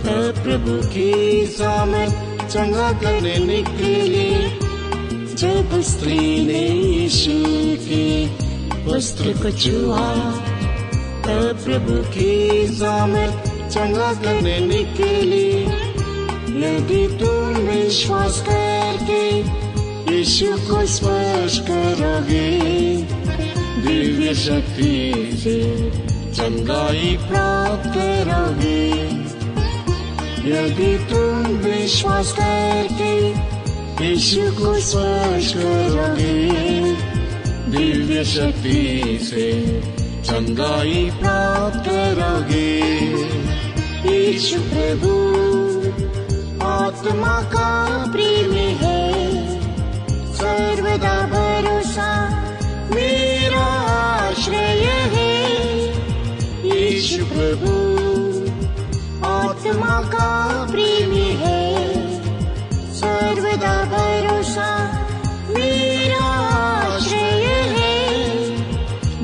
तब प्रभु की सामर्थ चंगा करने निकली। जब स्त्री ने यीशु के वस्त्र को छुआ, तब प्रभु की सामर्थ चंगा करने निकली। यदि तुम विश्वास करके यीशु को स्पर्श करोगे, दिव्य शक्ति से चंगाई प्राप्त करोगे। यदि तुम विश्वास करके यीशु को स्पर्श करोगे, दिव्य शक्ति से चंगाई प्राप्त करोगे। यीशु प्रभु आत्मा का प्रेमी है, सर्वदा भरोसा मेरा आश्रय है। यीशु प्रभु आत्मा का प्रेमी है, सर्वदा भरोसा मेरा आश्रय है।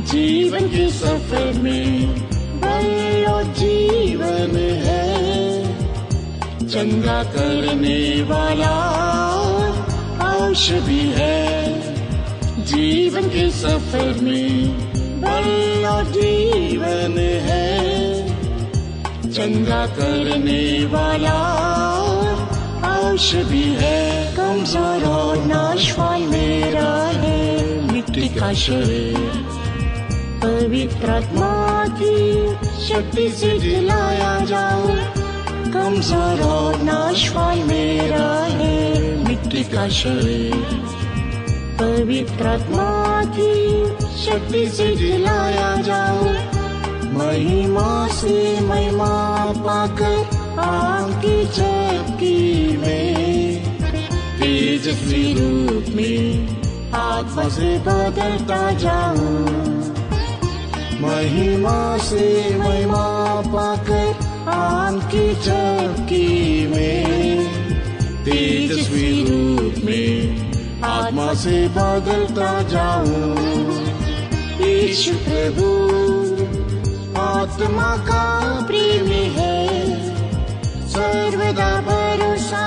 जीवन के सफर में बल और जीवन है, चंगा करने वाला औषधि है। जीवन के सफर में बल और जीवन है, चंगा करने वाला औषधि है। कमजोर और नाशवान मेरा है मिट्टी का शरीर, पवित्र आत्मा की शक्ति से जिलाया जाऊं। कमजोर और नाशवान मेरा है मिट्टी का शरीर, पवित्र आत्मा की शक्ति से जिलाया जाऊं। महिमा से महिमा पाकर आपकी झपकी में, तेजस्वी रूप में आत्मा से बदलता जाऊं। महिमा से महिमा पाकर आपकी झपकी में, तेजस्वी रूप में आत्मा से बदलता जाऊं। यीशु प्रभु आत्मा का प्रेमी है, सर्वदा भरोसा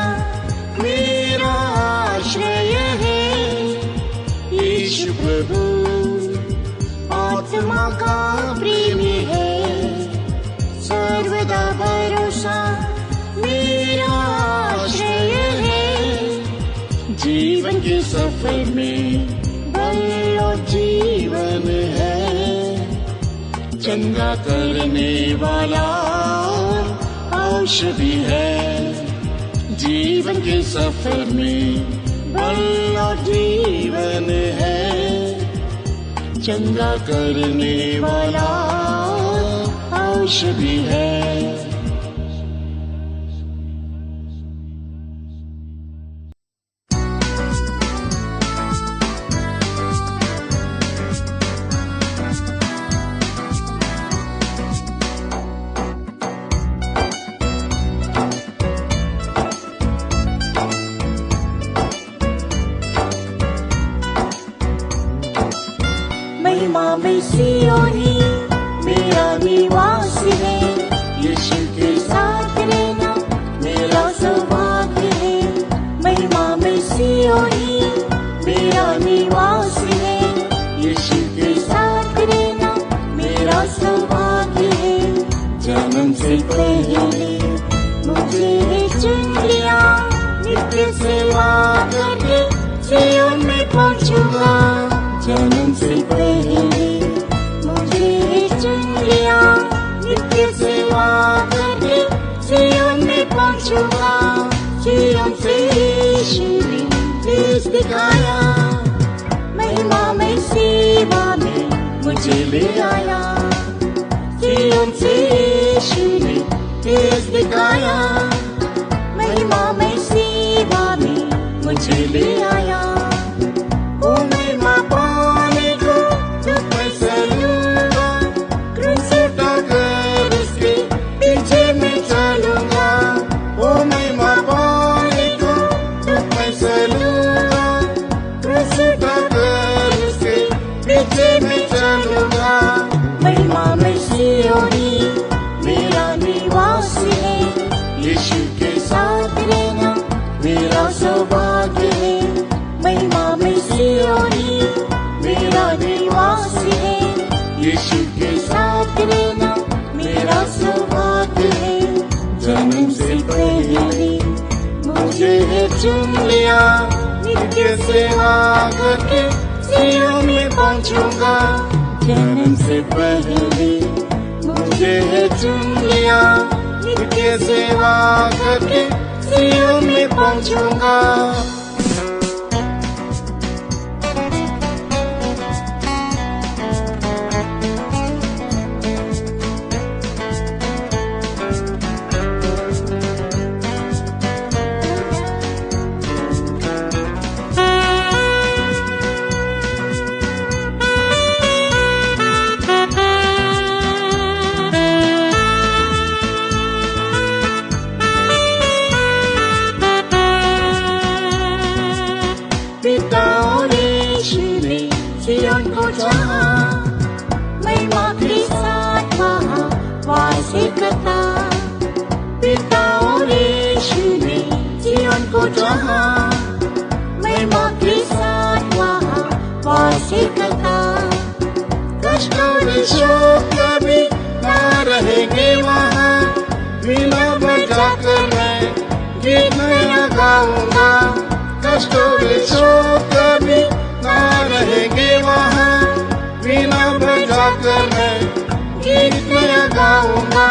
मेरा आश्रय है। यीशु प्रभु आत्मा का प्रेमी है, सर्वदा भरोसा मेरा आश्रय है। जीवन के सफर में बल और जीवन है, चंगा करने वाला औषधि है। जीवन के सफर में बल और जीवन है, चंगा करने वाला औषधि है। सियोनी मेरा निवास है, यीशु के साथ रहना मेरा सौभाग्य है। महिमा में सियोनी मेरा निवास है, यीशु के साथ रहना मेरा सौभाग्य है। जन्म से पहले मुझे चुन लिया, नित्य सेवा करके सियोन में पहुंचूंगा। जन्म से पहले मुझे चुन लिया, नित्य सेवा करके सियोन में पहुंचूंगा। सियोन से यीशु ने तेज दिखाया, महिमा में सेवा में मुझे ले आया। सियोन से यीशु ने तेज दिखाया, महिमा में सेवा में मुझे ले आया। ओ महिमा पाने को दुख में सहूंगा, क्रूस उठाकर उसके पीछे मैं चलूंगा। ओ महिमा पाने को दुख में सहूंगा, क्रूस उठाकर उसके पीछे मैं चलूंगा। महिमा में सियोनी मेरा निवास है, यीशु के साथ रहना मेरा सौभाग्य है। महिमा में सियोनी मेरा निवास है, यीशु के साथ रहना मेरा सौभाग्य है। जन्म से पहले मुझे चुन लिया, नित्य सेवा करके सियोन में पहुंचूंगा। जन्म से पहले मुझे चुन लिया, नित्य सेवा करके सियोन में पहुंचूंगा। पिता और यीशु ने सियोन को चाहा, महिमा के साथ वहाँ वास करता। पिता और यीशु ने सियोन को चाहा, महिमा के साथ वहाँ वास करता। कष्ट और शोक कभी न रहेंगे वहाँ, वीणा बजाकर मैं गीत नया गाऊंगा। कष्ट और शोक कभी न रहेंगे वहाँ, वीणा बजाकर मैं गीत नया गाऊंगा।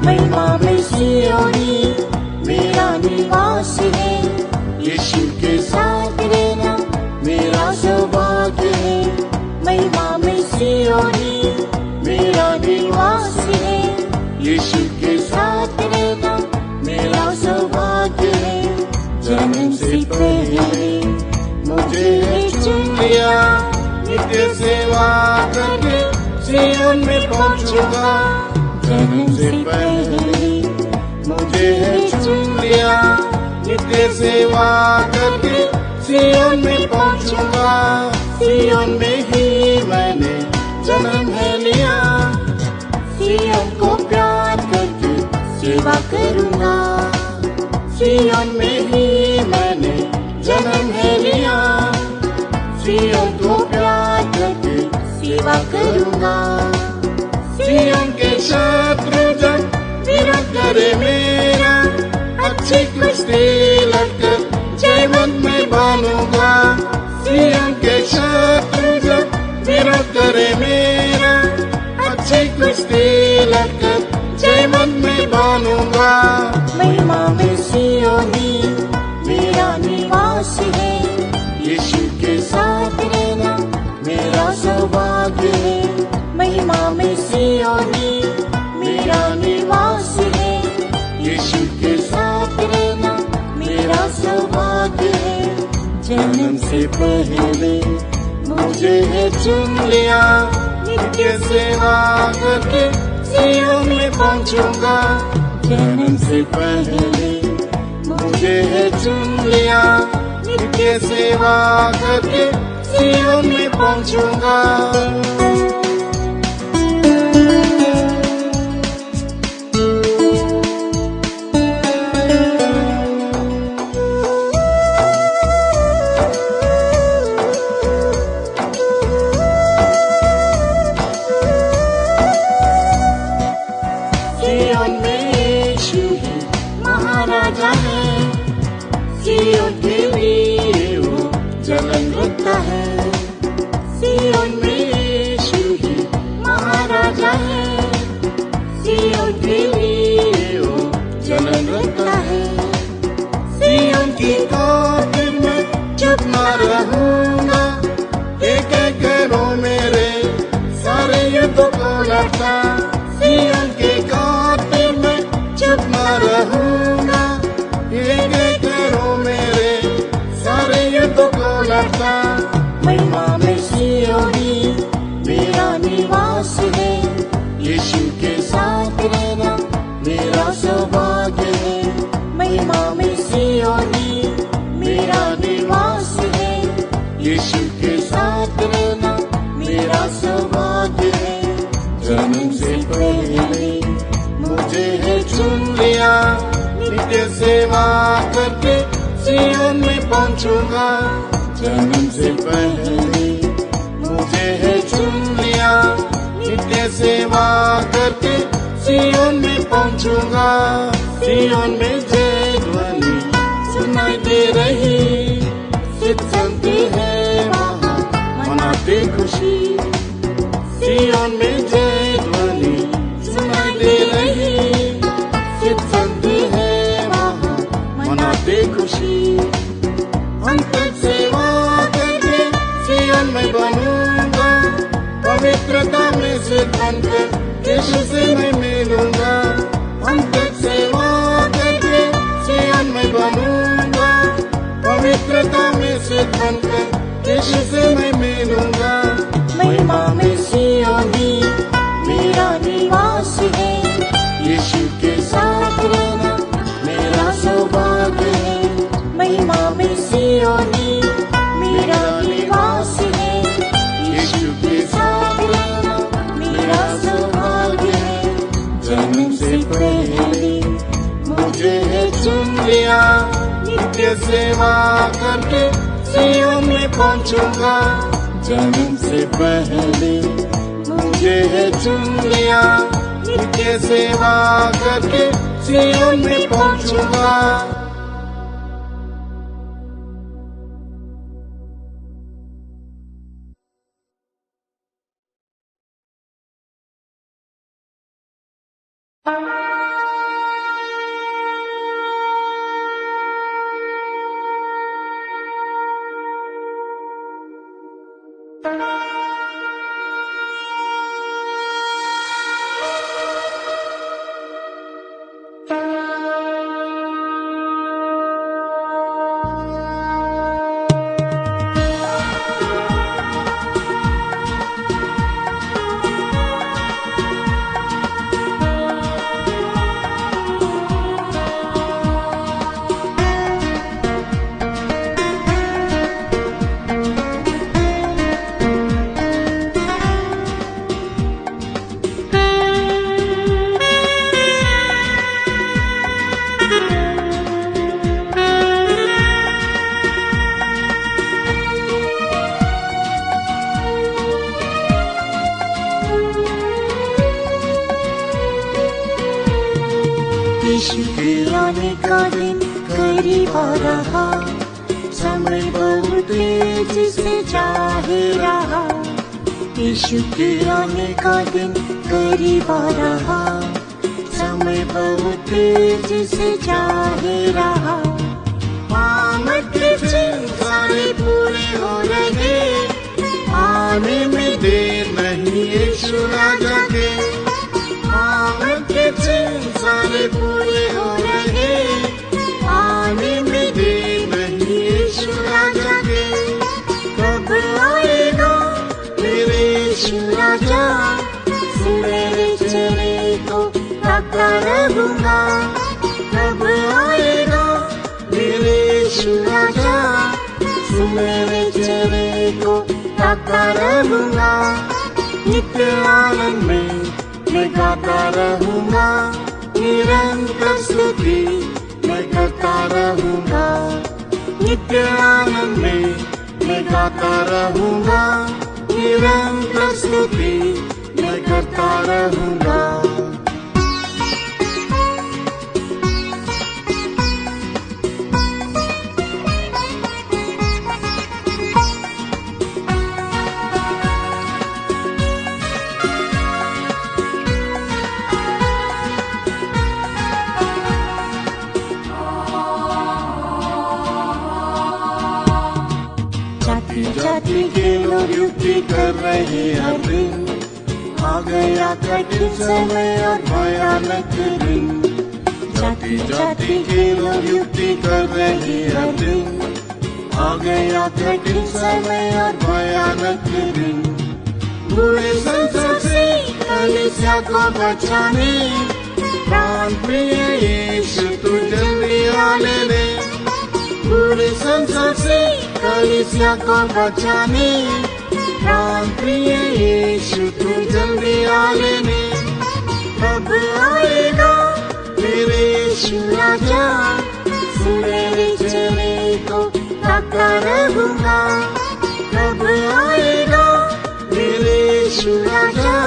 महिमा में सियोनी मेरा निवास है, यीशु के साथ रहना मेरा सौभाग्य है। महिमा में सियोनी मेरा निवास है, यीशु के साथ रहना मेरा सौभाग्य है। जन्म से पहले मुझे चुन लिया, नित्य सेवा करके सियोन में पहुंचूंगा। जन्म से पहले मुझे चुन लिया, नित्य सेवा करके सियोन में पहुंचूंगा। सियोन में ही मैंने जन्म है लिया, सियोन को प्यार करके सेवा करूंगा। सियोन में ही मैंने जन्म है लिया, सियोन को प्यार करके सेवा करूंगा। सियोन के शत्रु जब विरोध करे मेरा, अच्छी कुश्ती लड़कर जयवंत में बनूंगा। सियोन के शत्रु जब विरोध करे मेरा, अच्छी कुश्ती लड़कर जयवंत में बनूंगा। महिमा में सियोनी मेरा निवास है, यीशु के साथ रहना मेरा सौभाग्य है। महिमा में सियोनी मेरा निवास है, यीशु के साथ रहना मेरा सौभाग्य है। जन्म से पहले मुझे चुन लिया, नित्य सेवा करके सियोन में पहुंचूंगा। जन्म से पहले मुझे चुन लिया, नित्य सेवा करके सियोन में पहुंचूंगा। महाराजा है, सियोन के लिए वो जलन रखता है। सियोन में यीशु ही महाराजा है, सियोन के लिए वो जलन रखता है। सियोन की खातिर मैं चुप न रहूंगा, एक एक करो मेरे सारे युद्धों को लड़ता। सियोन की खातिर मैं चुप न रहूंगा, एक एक करो मेरे सारे युद्धों को लड़ता। महिमा में सियोनी मेरा निवास है, यीशु के साथ रहना मेरा सौभाग्य है। महिमा में सियोनी मेरा निवास है, यीशु के साथ रहना मेरा सौभाग्य है। जन्म से पहले मुझे है चुन लिया, नित्य सेवा करके सियोन में पहुंचूंगा। जन्म से पहले मुझे है चुन लिया, नित्य सेवा करके सियोन में पहुंचूंगा। सियोन में जय ध्वनि सुनाई दे रही, सिद्ध संती है वहाँ मनाते खुशी। सियोन में जय ध्वनि सुनाई दे रही, सिद्ध संती है वहाँ मनाते खुशी। अंत सेवा करके सियोन में बनूंगा, पवित्रता में से बनकर यीशु से मैं मिलूंगा। अंत सेवा करके सियोन में बनूंगा, पवित्रता में से बनकर यीशु से मैं मिलूंगा। महिमा में सियोनी मेरा निवास है, यीशु के साथ रहना मेरा सौभाग्य है। महिमा में सियोनी मेरा निवास है, यीशु के साथ रहना मेरा सौभाग्य है। जन्म से पहले मुझे है चुन लिया, नित्य सेवा करके सियोन में पहुंचूंगा। जन्म से पहले मुझे है चुन लिया, नित्य सेवा करके सियोन में पहुंचूंगा। यीशु के आने का दिन करीब आ रहा, समय बहुत तेजी से जा ही रहा। यीशु के आने का दिन करीब आ रहा, समय बहुत तेजी से जा ही रहा। आमद के चिन्ह सारे पूरे हो रहे, आने में देर नहीं यीशु राजा के। आमद के चिन्ह सारे पूरे हो रहे, आने में देर नहीं यीशु राजा के। कब आएगा मेरे यीशु राजा, मेरे चेहरे को ताकता रहूंगा। कब आएगा मेरे यीशु राजा, मेरे चेहरे को ताकता रहूंगा। नित्य आनंद में मैं गाता रहूंगा, निरंतर स्तुति मैं करता रहूंगा। नित्य आनंद में मैं गाता रहूंगा, निरंतर स्तुति मैं करता रहूंगा। जाति के लोग युक्ति कर रहे हर दिन, आ गया कठिन समय और भयानक दिन। जाति जाति के लोग युक्ति कर रहे हर दिन, आ गया कठिन समय और भयानक दिन। बुरे संसार से कलीसिया को बचाने, प्राण प्रिय यीशु तू जल्दी आ ले। बुरे संसार से कलीसिया को बचाने, प्राण प्रिय यीशु तू जल्दी आ ले। कब आएगा मेरे यीशु राजा, सुनहरे चेहरे को ताकता रहूंगा। कब आएगा मेरे यीशु राजा,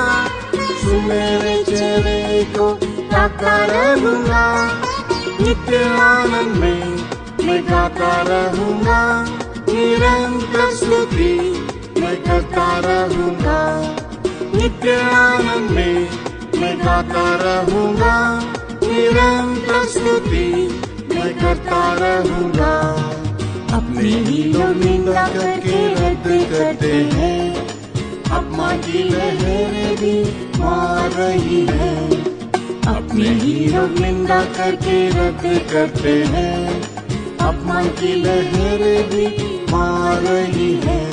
सुनहरे चेहरे को ताकता रहूंगा। नित्य आनंद में मैं गाता रहूंगा, निरंतर स्तुति मैं करता रहूंगा। नित्य आनंद में मैं गाता रहूंगा, निरंतर स्तुति मैं करता रहूंगा। अपने ही लोग निंदा करके रद्द करते हैं, अपमान की लहरें भी मार रही है। अपने ही लोग निंदा करके रद्द करते हैं, अपमान की लहरें भी मार रही है।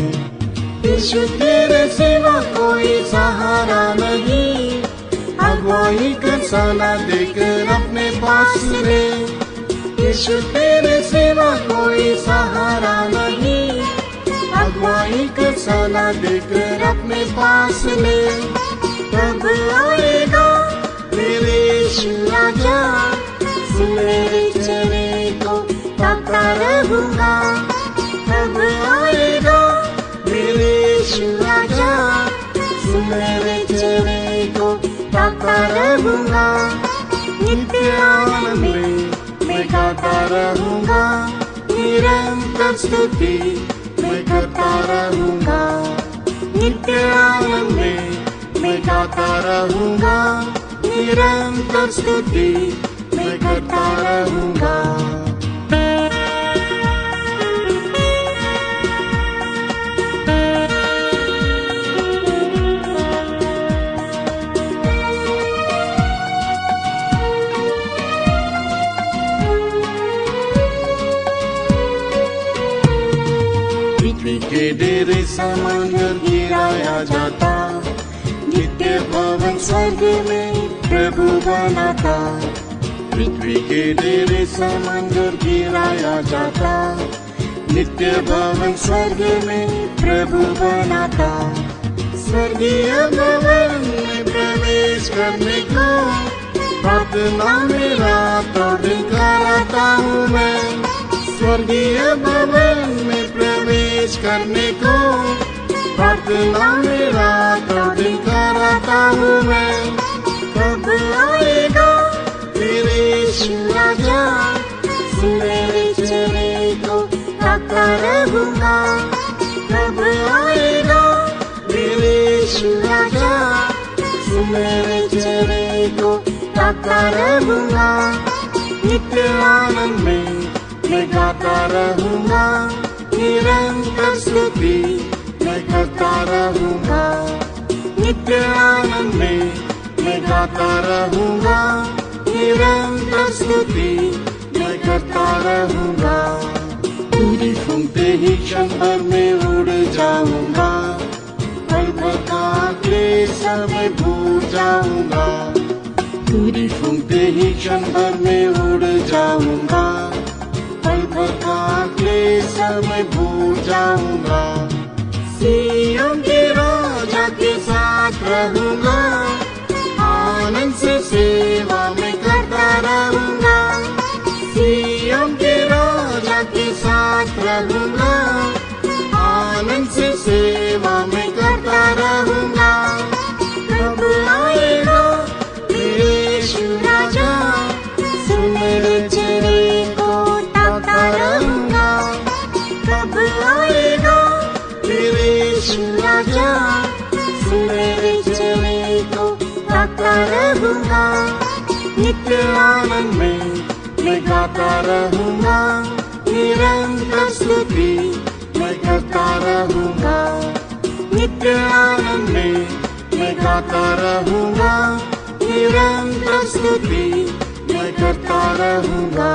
यीशु तेरे सिवा कोई सहारा नहीं, अगुवाई कर सलाह देकर अपने पास ले। यीशु तेरे सिवा कोई सहारा नहीं, अगुवाई कर सलाह देकर अपने पास ले। कब आएगा मेरे यीशु राजा, सुनहरे चेहरे को ताकता रहूंगा। कब आएगा मेरे यीशु राजा, सुनहरे चेहरे को ताकता रहूंगा। नित्य आनंद में मैं गाता रहूंगा, निरंतर स्तुति मैं करता रहूंगा। नित्य आनंद में मैं गाता रहूंगा, निरंतर स्तुति मैं करता रहूंगा। पृथ्वी के डेरे समान घर गिराया जाता, नित्य भवन स्वर्ग में प्रभु बनाता। पृथ्वी के डेरे समान घर गिराया जाता, नित्य भवन स्वर्ग में प्रभु बनाता। स्वर्गीय भवन में प्रवेश करने को प्रार्थना में रात और दिन कराता हूँ मैं। स्वर्गीय भवन में प्रवेश करने को प्रार्थना में रात और दिन कराता हूँ मैं। कब आएगा मेरे यीशु राजा, सुनहरे चेहरे को ताकता रहूंगा। कब आएगा मेरे यीशु राजा, सुनहरे चेहरे को ताकता रहूंगा। नित्य आनंद में मैं गाता रहूंगा, निरंतर स्तुति मैं करता रहूंगा। नित्य आनंद में मैं गाता रहूंगा, निरंतर स्तुति मैं करता रहूंगा। पूरी फूंकते ही क्षण भर में उड़ जाऊंगा, पल भर का क्लेश मैं भूल जाऊंगा। पूरी फूंकते ही क्षण भर में उड़ जाऊंगा, पल भर का क्लेश मैं भूल जाऊंगा। सिय्योन के राजा के साथ रहूंगा, आनंद से सेवा में करता रहूंगा। सिय्योन के राजा के साथ रहूंगा, आनंद से सेवा में करता रहूंगा। कब आएगा मेरे यीशु राजा, सुनहरे चेहरे को ताकता रहूंगा। कब आएगा मेरे यीशु राजा, सुनहरे चेहरे को ताकता रहूंगा। नित्य आनंद में मैं गाता रहूंगा, निरंतर स्तुति मैं करता रहूंगा। रहूंगा, नित्य आनंद में मैं गाता रहूंगा, निरंतर स्तुति मैं करता रहूंगा।